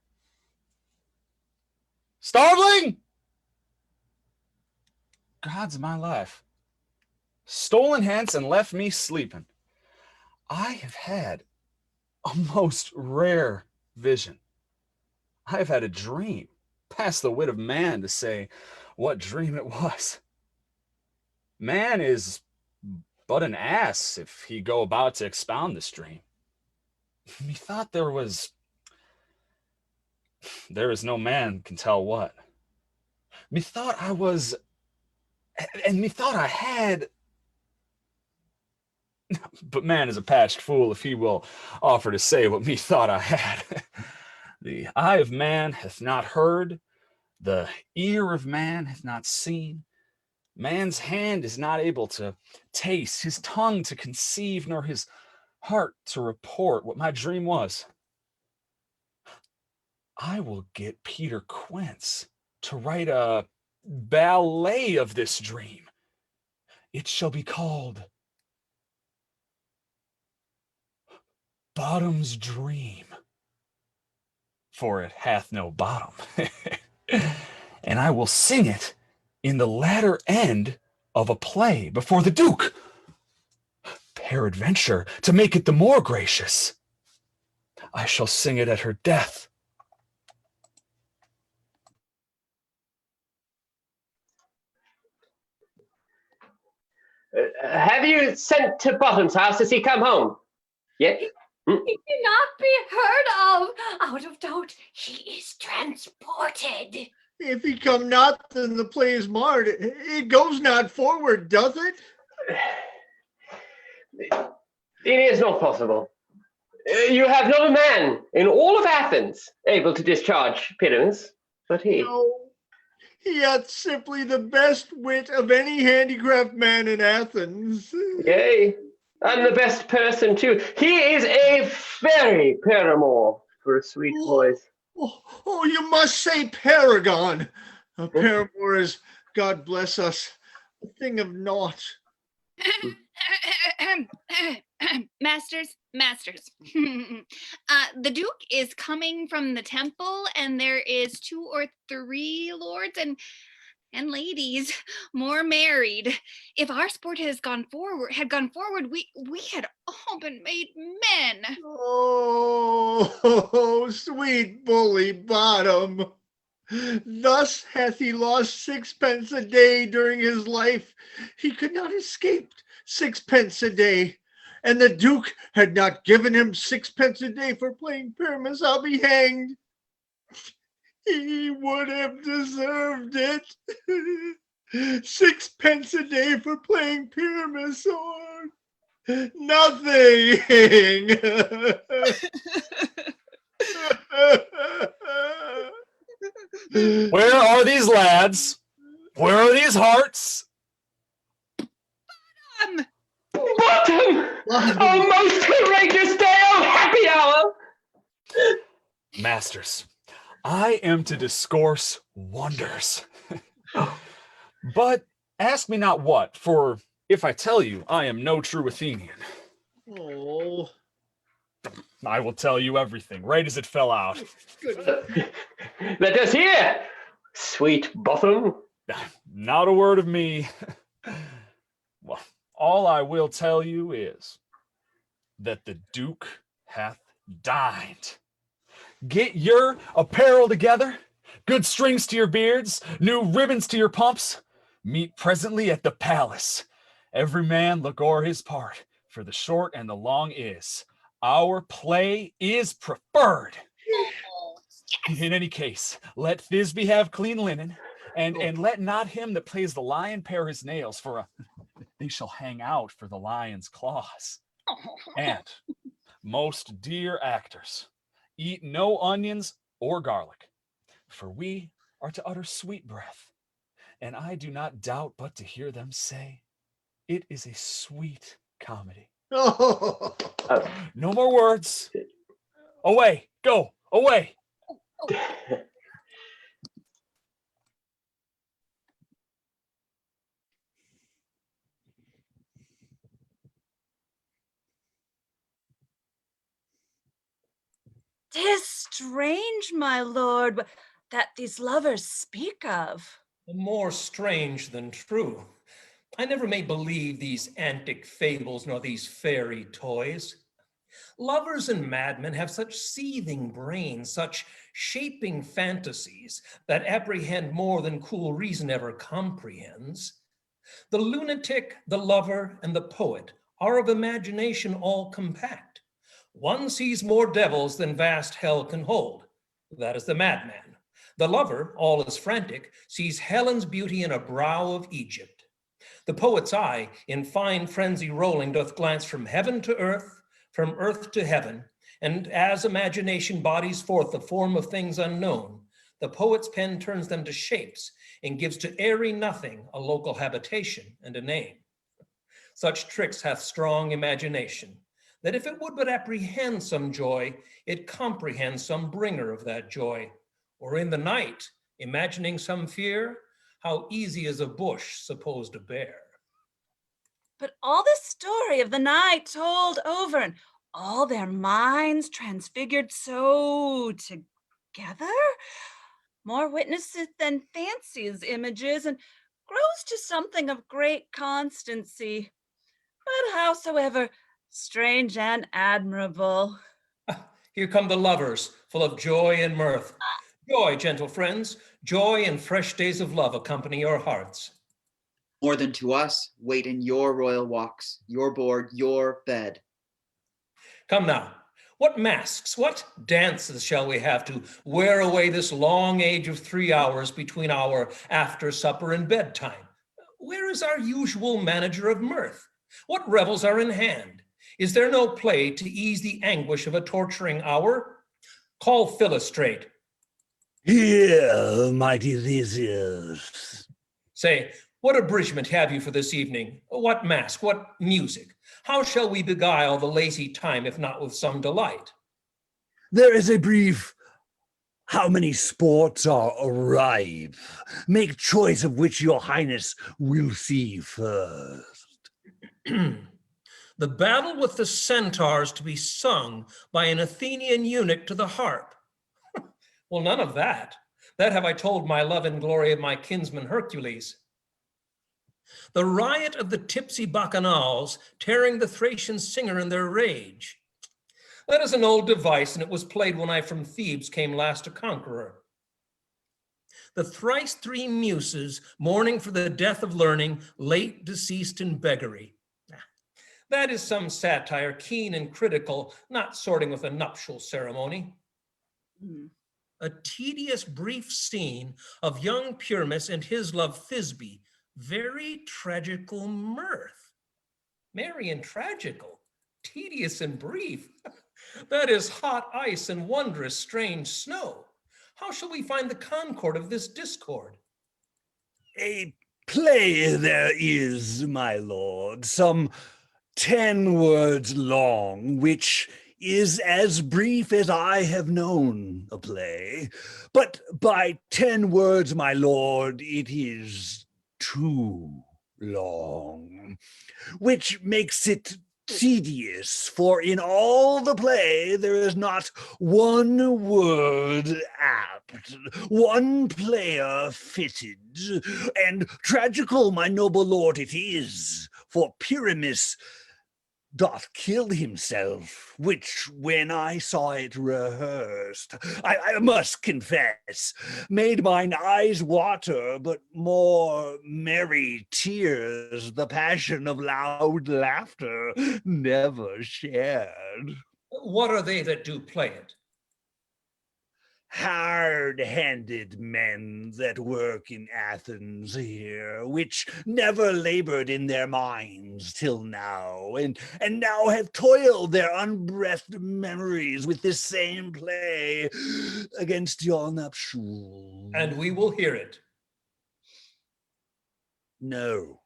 Starveling. Gods of my life. Stolen hence and left me sleeping. I have had a most rare vision. I have had a dream, past the wit of man to say what dream it was. Man is but an ass if he go about to expound this dream. Methought there is no man can tell what. Methought I was, and methought I had, but man is a patched fool if he will offer to say what methought I had. The eye of man hath not heard, the ear of man hath not seen, man's hand is not able to taste, his tongue to conceive, nor his heart to report what my dream was. I will get Peter Quince to write a ballet of this dream. It shall be called Bottom's Dream, for it hath no bottom. And I will sing it in the latter end of a play before the Duke. Peradventure, to make it the more gracious, I shall sing it at her death. Have you sent to Bottom's house to see come home? Yet? He cannot be heard of. Out of doubt, he is transported. If he come not, then the play is marred. It goes not forward, doth it? It is not possible. You have not a man in all of Athens able to discharge Pyramus, but he. No. He hath simply the best wit of any handicraft man in Athens. Yea, and the best person too. He is a very paramour for a sweet voice. Oh, you must say paragon. A paramour is, God bless us, a thing of naught. Masters, the Duke is coming from the temple, and there is 2 or 3 lords and ladies more married. If our sport had gone forward, we had all been made men. Oh, sweet bully Bottom. Thus hath he lost 6 pence a day during his life. He could not escape 6 pence a day. And the Duke had not given him 6 pence a day for playing Pyramus, I'll be hanged. He would have deserved it. 6 pence a day for playing Pyramus, or nothing. Where are these lads? Where are these hearts? Bottom! Oh, most courageous day of happy hour! Masters, I am to discourse wonders. But ask me not what, for if I tell you, I am no true Athenian. Oh. I will tell you everything, right as it fell out. Let us hear, sweet Bottom. Not a word of me. Well, all I will tell you is that the Duke hath dined. Get your apparel together, good strings to your beards, new ribbons to your pumps. Meet presently at the palace. Every man look o'er his part, for the short and the long is, our play is preferred. In any case, let Thisbe have clean linen, and let not him that plays the lion pare his nails, for they shall hang out for the lion's claws. And, most dear actors, eat no onions or garlic, for we are to utter sweet breath, and I do not doubt but to hear them say, it is a sweet comedy. No more words. Away, go, away. "'Tis strange, my lord, that these lovers speak of." More strange than true. I never may believe these antic fables nor these fairy toys. Lovers and madmen have such seething brains, such shaping fantasies that apprehend more than cool reason ever comprehends. The lunatic, the lover, and the poet are of imagination all compact. One sees more devils than vast hell can hold. That is the madman. The lover, all is frantic, sees Helen's beauty in a brow of Egypt. The poet's eye, in fine frenzy rolling, doth glance from heaven to earth, from earth to heaven, and as imagination bodies forth the form of things unknown, the poet's pen turns them to shapes and gives to airy nothing a local habitation and a name. Such tricks hath strong imagination, that if it would but apprehend some joy, it comprehends some bringer of that joy. Or in the night, imagining some fear, how easy is a bush supposed to bear. But all this story of the night told over, and all their minds transfigured so together, more witnesses than fancies images, and grows to something of great constancy. But howsoever strange and admirable. Here come the lovers, full of joy and mirth. Joy, gentle friends, joy and fresh days of love accompany your hearts. More than to us, wait in your royal walks, your board, your bed. Come now, what masks, what dances shall we have to wear away this long age of 3 hours between our after supper and bedtime? Where is our usual manager of mirth? What revels are in hand? Is there no play to ease the anguish of a torturing hour? Call Philostrate. Here, mighty Theseus. Say, what abridgment have you for this evening? What mask, what music? How shall we beguile the lazy time, if not with some delight? There is a brief, how many sports are ripe? Make choice of which your highness will see first. The battle with the centaurs to be sung by an Athenian eunuch to the harp. Well, none of that. That have I told my love and glory of my kinsman Hercules. The riot of the tipsy bacchanals, tearing the Thracian singer in their rage. That is an old device, and it was played when I from Thebes came last a conqueror. The thrice 3 muses, mourning for the death of learning, late deceased in beggary. That is some satire, keen and critical, not sorting with a nuptial ceremony. A tedious brief scene of young Pyramus and his love Thisbe, very tragical mirth. Merry and tragical, tedious and brief. That is hot ice and wondrous strange snow. How shall we find the concord of this discord? A play there is, my lord, some 10 words long, which is as brief as I have known a play. But by 10 words, my lord, it is too long, which makes it tedious, for in all the play there is not one word apt, one player fitted, and tragical, my noble lord, it is, for Pyramus doth kill himself, which when I saw it rehearsed, I must confess, made mine eyes water, but more merry tears the passion of loud laughter never shared. What are they that do play it? Hard-handed men that work in Athens here, which never labored in their minds till now, and now have toiled their unbreathed memories with this same play against your nuptials. And we will hear it. No,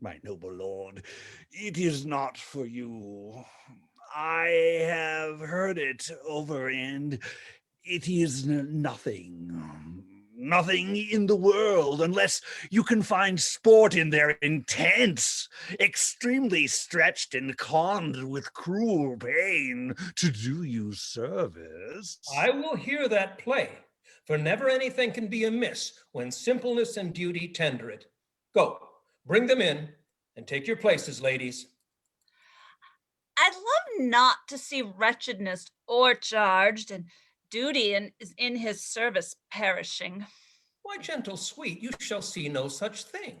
my noble lord, it is not for you. I have heard it over, and it is nothing in the world, unless you can find sport in their intense, extremely stretched and conned with cruel pain to do you service. I will hear that play, for never anything can be amiss when simpleness and duty tender it. Go, bring them in, and take your places, ladies. I'd love not to see wretchedness o'ercharged and duty is in his service perishing. Why, gentle sweet, you shall see no such thing.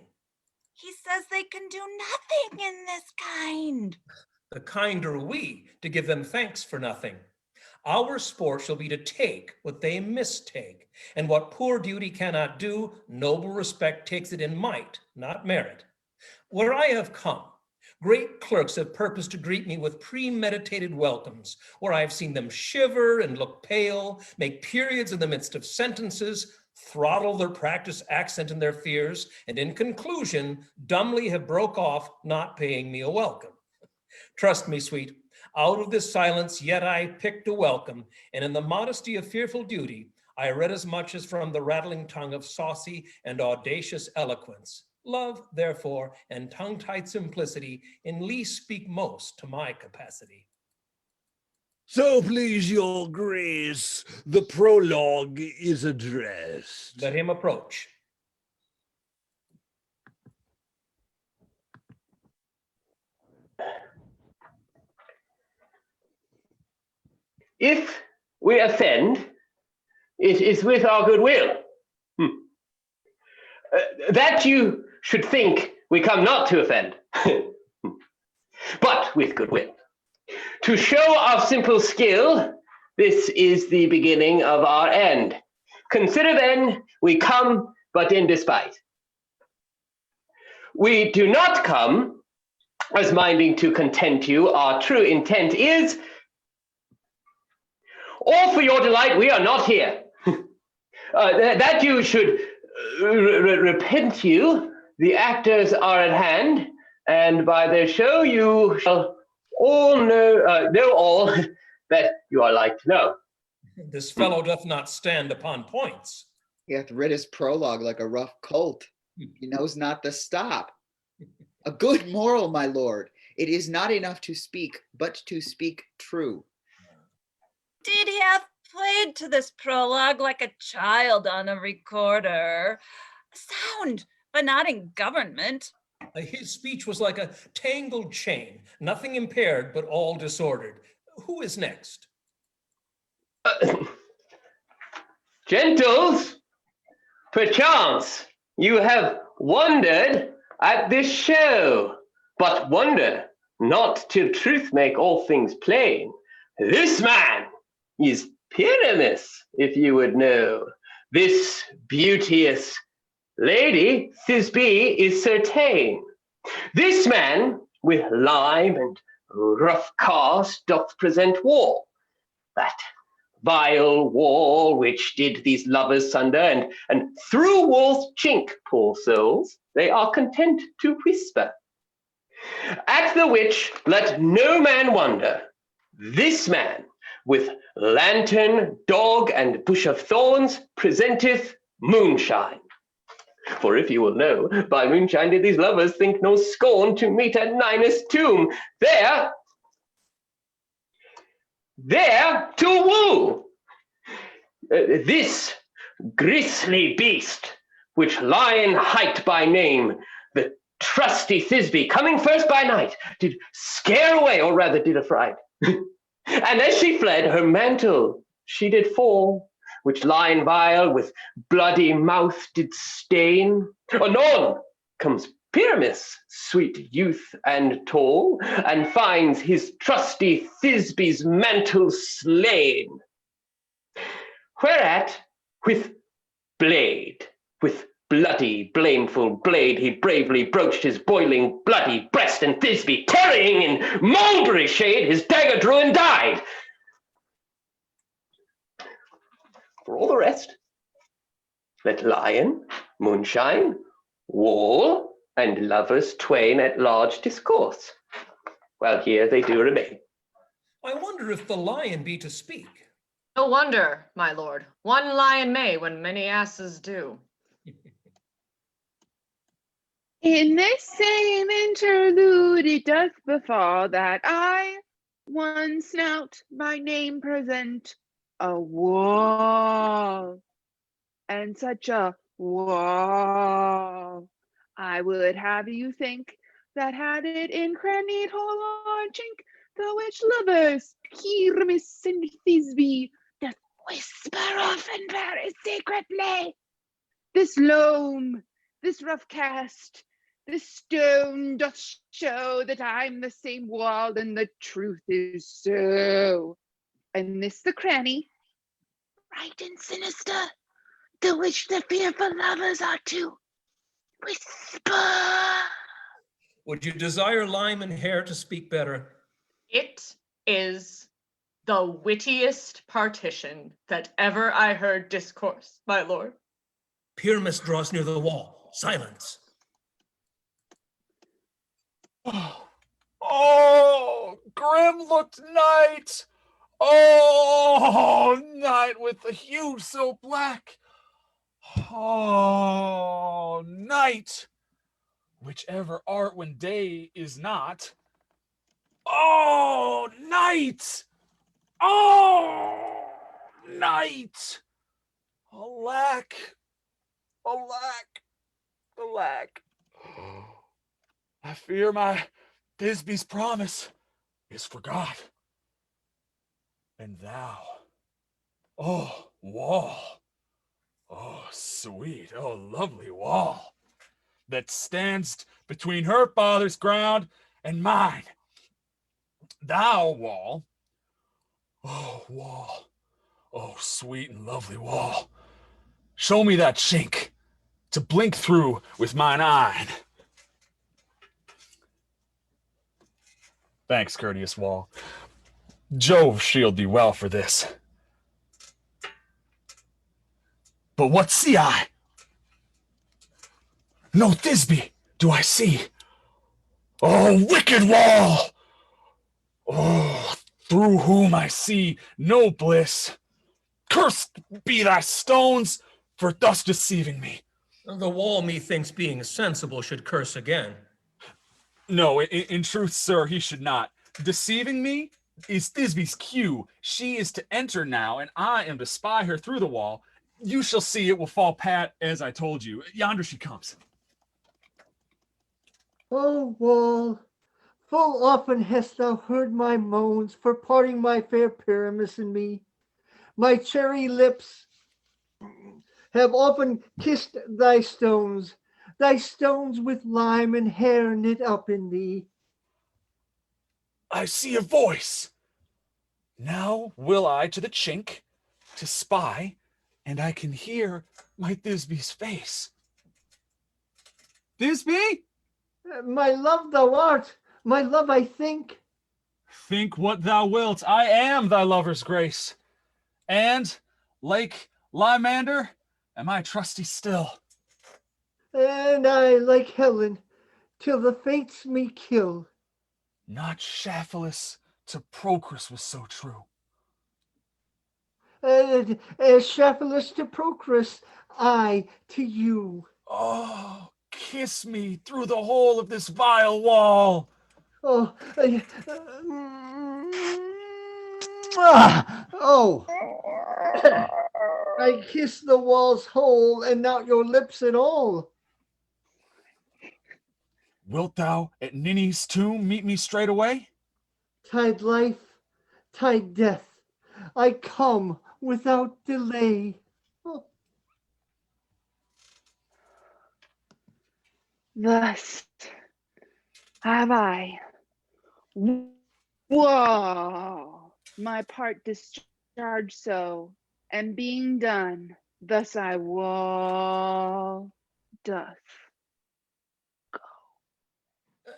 He says they can do nothing in this kind. The kind are we to give them thanks for nothing. Our sport shall be to take what they mistake, and what poor duty cannot do, noble respect takes it in might, not merit. Where I have come, great clerks have purposed to greet me with premeditated welcomes, where I have seen them shiver and look pale, make periods in the midst of sentences, throttle their practiced accent in their fears, and in conclusion, dumbly have broke off, not paying me a welcome. Trust me, sweet, out of this silence yet I picked a welcome, and in the modesty of fearful duty, I read as much as from the rattling tongue of saucy and audacious eloquence. Love, therefore, and tongue-tied simplicity in least speak most to my capacity. So please your grace, the prologue is addressed. Let him approach. If we offend, it is with our good will. That you should think we come not to offend, but with good will. To show our simple skill, this is the beginning of our end. Consider then, we come but in despite. We do not come as minding to content you. Our true intent is, all for your delight, we are not here. That you should repent you, the actors are at hand, and by their show you shall all know all that you are like to know. This fellow doth not stand upon points. He hath read his prologue like a rough colt. He knows not the stop. A good moral, my lord. It is not enough to speak, but to speak true. Did he have played to this prologue like a child on a recorder? Sound, but not in government. His speech was like a tangled chain, nothing impaired, but all disordered. Who is next? Gentles, perchance you have wondered at this show, but wonder not till truth make all things plain. This man is Pyramus, if you would know. This beauteous lady, Thisbe, is certain. This man with lime and rough cast doth present war. That vile wall which did these lovers sunder, and through wall's chink, poor souls, they are content to whisper. At the which let no man wonder, this man with lantern, dog, and bush of thorns presenteth moonshine. For if you will know, by moonshine did these lovers think no scorn to meet at Ninus' tomb, there to woo. This grisly beast, which lion hight by name, the trusty Thisbe, coming first by night, did scare away, or rather did affright. And as she fled, her mantle she did fall, which lion vile with bloody mouth did stain. Anon comes Pyramus, sweet youth and tall, and finds his trusty Thisbe's mantle slain. Whereat with bloody blameful blade, he bravely broached his boiling bloody breast, and Thisbe, tarrying in mulberry shade, his dagger drew and died. For all the rest, let lion, moonshine, wall, and lovers twain at large discourse, while here they do remain. I wonder if the lion be to speak. No wonder, my lord. One lion may when many asses do. In this same interlude it doth befall that I, one snout by name present, a wall, and such a wall I would have you think that had it in crannied hole or chink, the which lovers, Pyramus and Thisbe, doth whisper often very secretly. This loam, this rough cast, this stone doth show that I'm the same wall, and the truth is so. And this the cranny, right and sinister, the which the fearful lovers are to whisper. Would you desire Lime and Hair to speak better? It is the wittiest partition that ever I heard discourse, my lord. Pyramus draws near the wall. Silence. Oh, grim-looked night! Oh, night with the hue so black! Oh, night, whichever art when day is not. Oh, night! Oh, night! Alack, alack, alack. I fear my Thisbe's promise is forgot. And thou, oh, wall, oh, sweet, oh, lovely wall, that stands between her father's ground and mine. Thou, wall, oh, sweet and lovely wall, show me that chink to blink through with mine eye. Thanks, courteous wall. Jove shield thee well for this. But what see I? No Thisbe do I see. Oh, wicked wall! Oh, through whom I see no bliss. Cursed be thy stones for thus deceiving me. The wall, methinks, being sensible, should curse again. No, in truth, sir, he should not. Deceiving me is Thisbe's cue. She is to enter now, and I am to spy her through the wall. You shall see it will fall pat, as I told you. Yonder she comes. O wall, full often hast thou heard my moans for parting my fair Pyramus and me. My cherry lips have often kissed thy stones with lime and hair knit up in thee. I see a voice. Now will I to the chink to spy, and I can hear my Thisbe's face. Thisbe? My love thou art, my love I think. Think what thou wilt, I am thy lover's grace. And, like Lymander, am I trusty still? And I, like Helen, till the fates me kill. Not Shapphilus to Procrus was so true. As Shapphilus to Procrus, I to you. Oh, kiss me through the hole of this vile wall. Oh, oh. I kiss the wall's hole, and not your lips at all. Wilt thou at Ninny's tomb meet me straight away? Tide life, tide death, I come without delay. Oh. Thus have I, whoa, my part discharged so, and being done, thus I wall doth.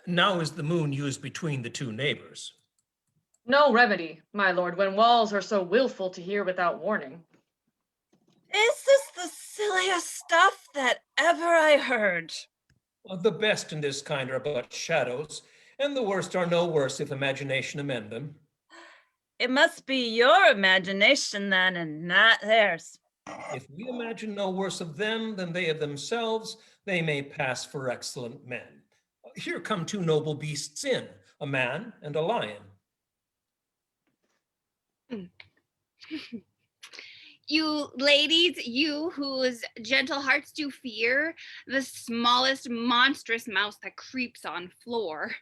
Now is the moon used between the two neighbors. No remedy, my lord, when walls are so willful to hear without warning. Is this the silliest stuff that ever I heard? The best in this kind are but shadows, and the worst are no worse if imagination amend them. It must be your imagination then, and not theirs. If we imagine no worse of them than they of themselves, they may pass for excellent men. Here come two noble beasts in, a man and a lion. You ladies, you whose gentle hearts do fear the smallest monstrous mouse that creeps on floor,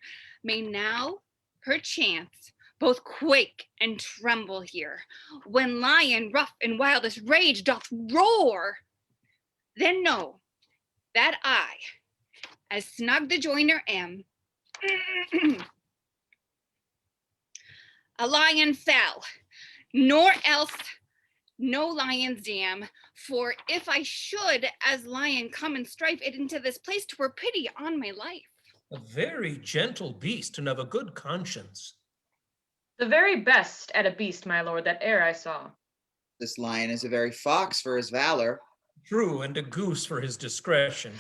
may now, perchance, both quake and tremble here, when lion rough in wildest rage doth roar. Then know that I, as Snug the joiner am, a lion fell, nor else no lion's dam, for if I should as lion come and strife it into this place, 'twere pity on my life. A very gentle beast and of a good conscience. The very best at a beast, my lord, that e'er I saw. This lion is a very fox for his valor. True, and a goose for his discretion.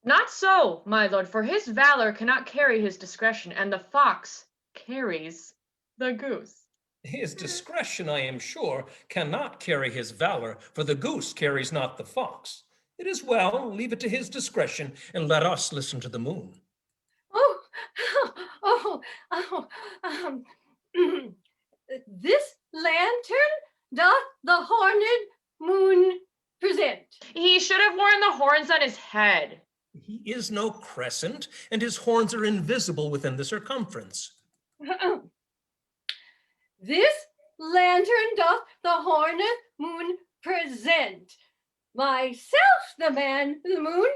Not so, my lord, for his valor cannot carry his discretion, and the fox carries the goose. His discretion, I am sure, cannot carry his valor, for the goose carries not the fox. It is well, leave it to his discretion, and let us listen to the moon. This lantern doth the horned moon present. He should have worn the horns on his head. He is no crescent, and his horns are invisible within the circumference. This lantern doth the horned moon present. Myself the man the moon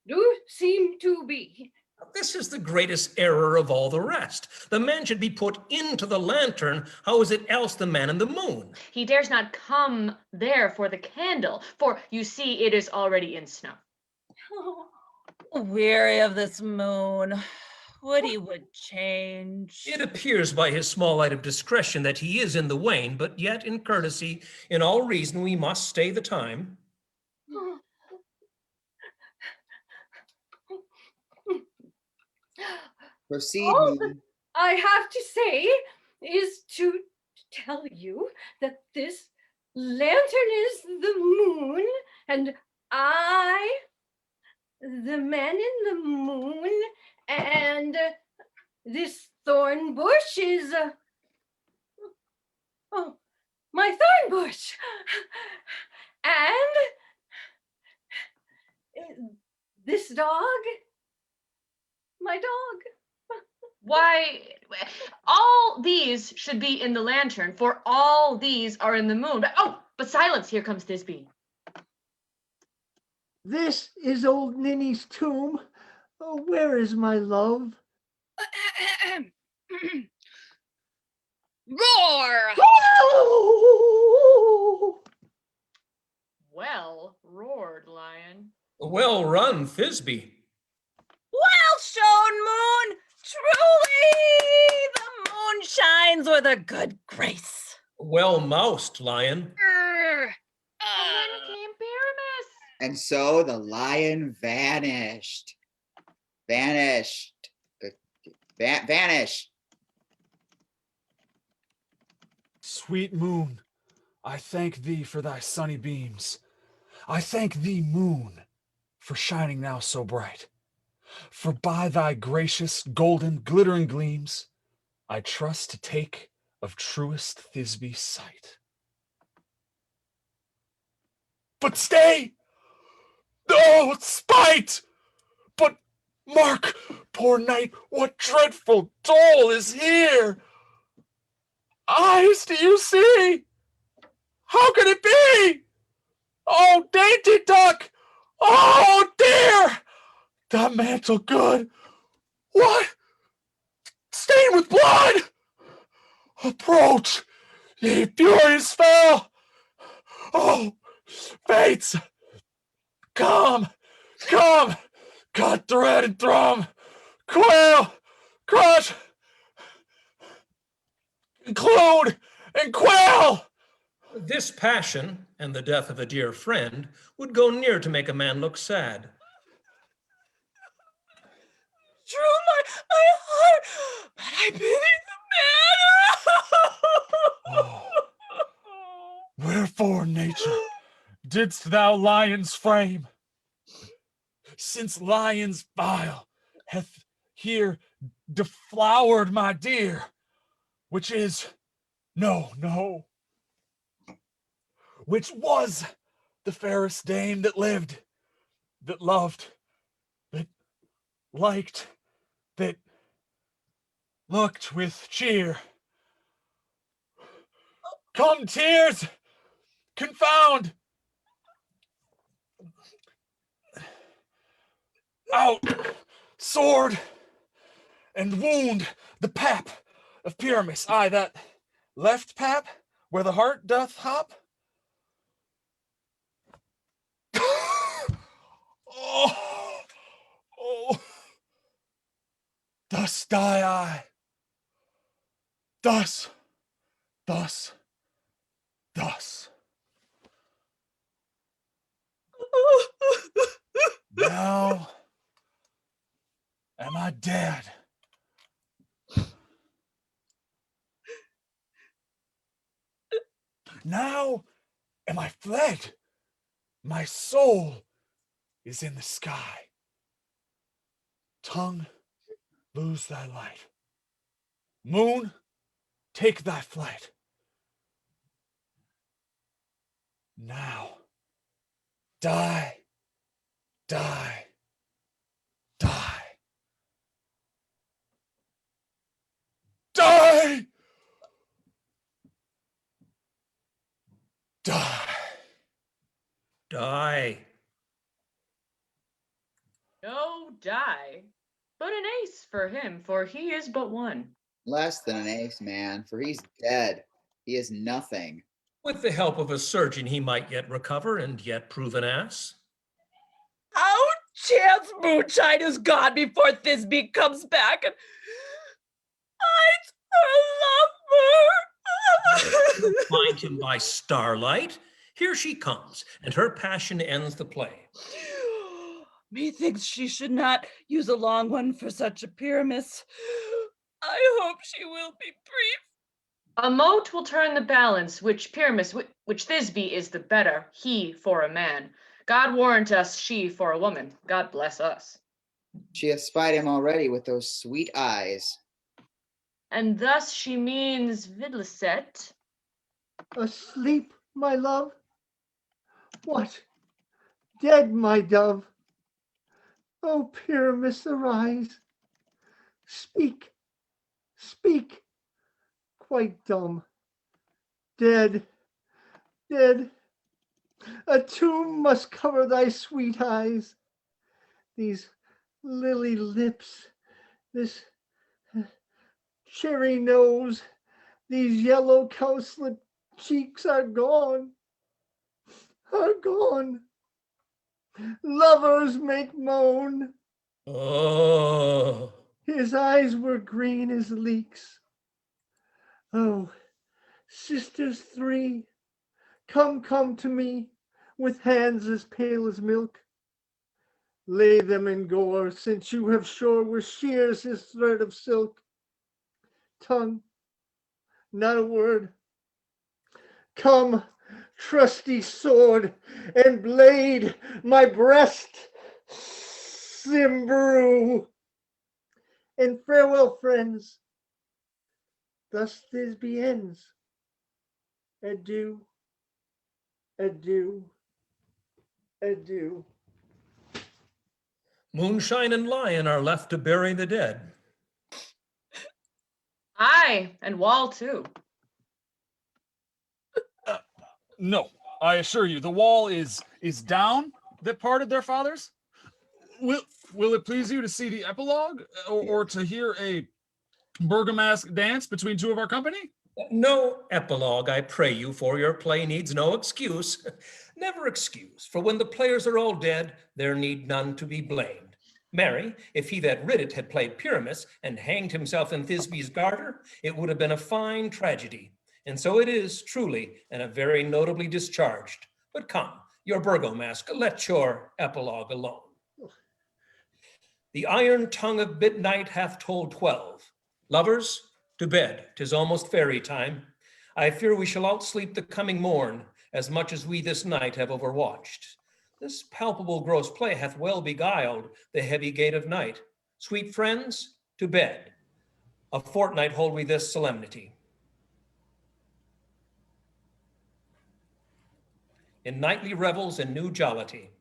do seem to be. This is the greatest error of all the rest. The man should be put into the lantern. How is it else the man in the moon? He dares not come there for the candle, for you see it is already in snow. Weary of this moon. Would he would change. It appears by his small light of discretion that he is in the wane, but yet in courtesy, in all reason, we must stay the time. Proceed. All that I have to say is to tell you that this lantern is the moon, and I, the man in the moon, and this thorn bush is my thorn bush, and this dog, my dog. Why, all these should be in the lantern, for all these are in the moon. But silence, here comes Thisbe. This is old Ninny's tomb. Oh, where is my love? Roar! Well roared, lion. Well run, Thisbe. Well shown, moon! Truly, the moon shines with a good grace. Well moused, lion. And so the lion vanished. Vanished. Vanished. Sweet moon, I thank thee for thy sunny beams. I thank thee, moon, for shining now so bright. For by thy gracious, golden, glittering gleams, I trust to take of truest Thisbe's sight. But stay! Oh, spite! But mark, poor knight, what dreadful dole is here! Eyes, do you see? How can it be? Oh, dainty duck! Oh, dear! The mantle good. What? Stained with blood! Approach, ye furious fowl! Oh, fates! Come, come! Cut, thread, and drum! Quail, crush! Include and quail! This passion and the death of a dear friend would go near to make a man look sad. True, my heart, but I pity the man. Wherefore, nature, didst thou lions frame? Since lions vile hath here deflowered my dear, which is, no, which was the fairest dame that lived, that loved, that liked, that looked with cheer. Come, tears, confound. Out, sword, and wound the pap of Pyramus. Aye, that left pap, where the heart doth hop. Oh, thus die I. Thus. Now am I dead? Now am I fled? My soul is in the sky. Tongue, lose thy light. Moon, take thy flight. Now, die. Die. No die, but an ace for him, for he is but one. Less than an ace, man, for he's dead. He is nothing. With the help of a surgeon, he might yet recover and yet prove an ass. How chance moonshine is gone before Thisbe comes back and hides her lover. Find him by starlight. Here she comes, and her passion ends the play. Methinks she should not use a long one for such a Pyramus. I hope she will be brief. A mote will turn the balance, which Pyramus, which Thisbe is the better, he for a man. God warrant us, she for a woman. God bless us. She hath spied him already with those sweet eyes. And thus she means Vidlicet. Asleep, my love? What? Dead, my dove? Oh, Pyramus, arise. Speak, speak. Quite dumb. Dead, dead. A tomb must cover thy sweet eyes. These lily lips, this cherry nose, these yellow cowslip cheeks are gone. Are gone. Lovers make moan. Oh. His eyes were green as leeks. Oh, sisters three, come to me. with hands as pale as milk. Lay them in gore, since you have shore where shears his thread of silk. Tongue, not a word. Come, trusty sword and blade, my breast imbrue. And farewell, friends. Thus Thisbe ends. Adieu, adieu, adieu. Moonshine and Lion are left to bury the dead. Aye, and Wall too. No, I assure you, the wall is down that parted their fathers. Will it please you to see the epilogue, or to hear a burgomask dance between two of our company? No epilogue, I pray you, for your play needs no excuse. Never excuse, for when the players are all dead, there need none to be blamed. Marry, if he that writ it had played Pyramus and hanged himself in Thisbe's garter, it would have been a fine tragedy. And so it is, truly, and a very notably discharged. But come, your burgomask, let your epilogue alone. The iron tongue of midnight hath told 12. Lovers, to bed, 'tis almost fairy time. I fear we shall outsleep the coming morn, as much as we this night have overwatched. This palpable gross play hath well beguiled the heavy gait of night. Sweet friends, to bed. A fortnight hold we this solemnity. In nightly revels and new jollity.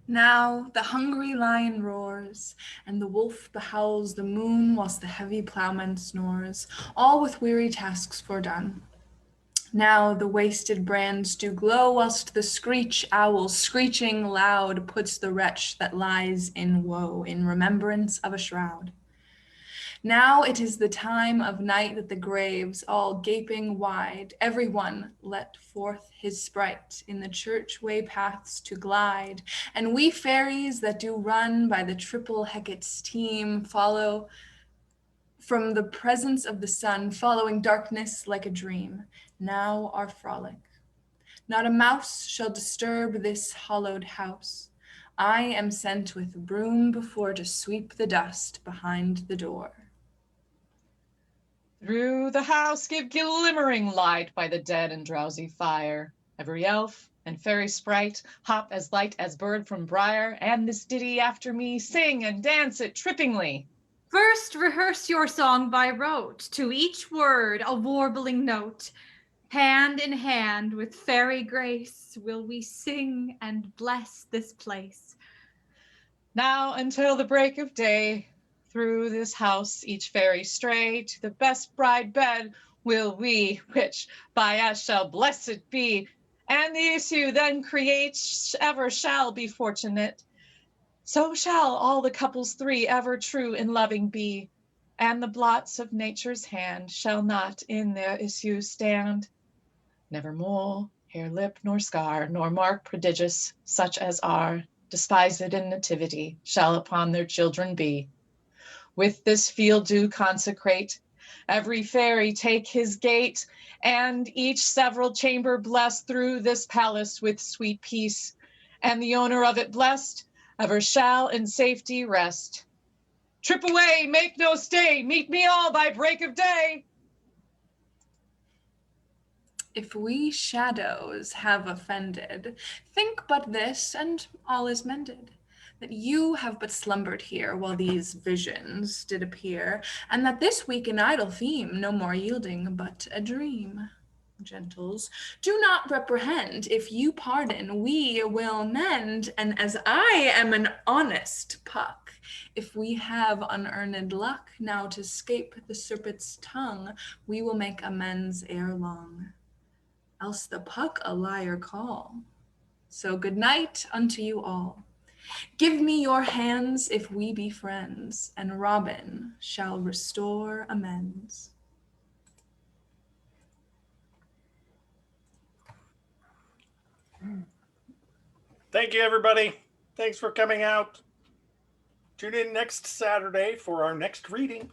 Now the hungry lion roars, and the wolf behowls the moon whilst the heavy ploughman snores, all with weary tasks fordone. Now the wasted brands do glow, whilst the screech owl, screeching loud, puts the wretch that lies in woe in remembrance of a shroud. Now it is the time of night that the graves, all gaping wide, every one let forth his sprite in the church way paths to glide, and we fairies that do run by the triple Hecate's team follow from the presence of the sun, following darkness like a dream, now our frolic. Not a mouse shall disturb this hallowed house. I am sent with broom before to sweep the dust behind the door. Through the house give glimmering light by the dead and drowsy fire. Every elf and fairy sprite hop as light as bird from briar, and this ditty after me sing and dance it trippingly. First rehearse your song by rote, to each word a warbling note. Hand in hand with fairy grace will we sing and bless this place. Now until the break of day, through this house each fairy stray, to the best bride bed will we, which by us shall blessed be, and the issue then creates ever shall be fortunate. So shall all the couples three ever true and loving be, and the blots of nature's hand shall not in their issue stand. Never mole, hair, lip, nor scar, nor mark prodigious, such as are despised in nativity, shall upon their children be. With this field do consecrate, every fairy take his gate, and each several chamber bless through this palace with sweet peace, and the owner of it blessed ever shall in safety rest. Trip away, make no stay, meet me all by break of day. If we shadows have offended, think but this, and all is mended. That you have but slumbered here while these visions did appear, and that this weak and idle theme no more yielding but a dream. Gentles, do not reprehend. If you pardon, we will mend, and as I am an honest puck, if we have unearned luck now to scape the serpent's tongue, we will make amends ere long. Else the puck a liar call. So good night unto you all. Give me your hands if we be friends, and Robin shall restore amends. Thank you, everybody. Thanks for coming out. Tune in next Saturday for our next reading.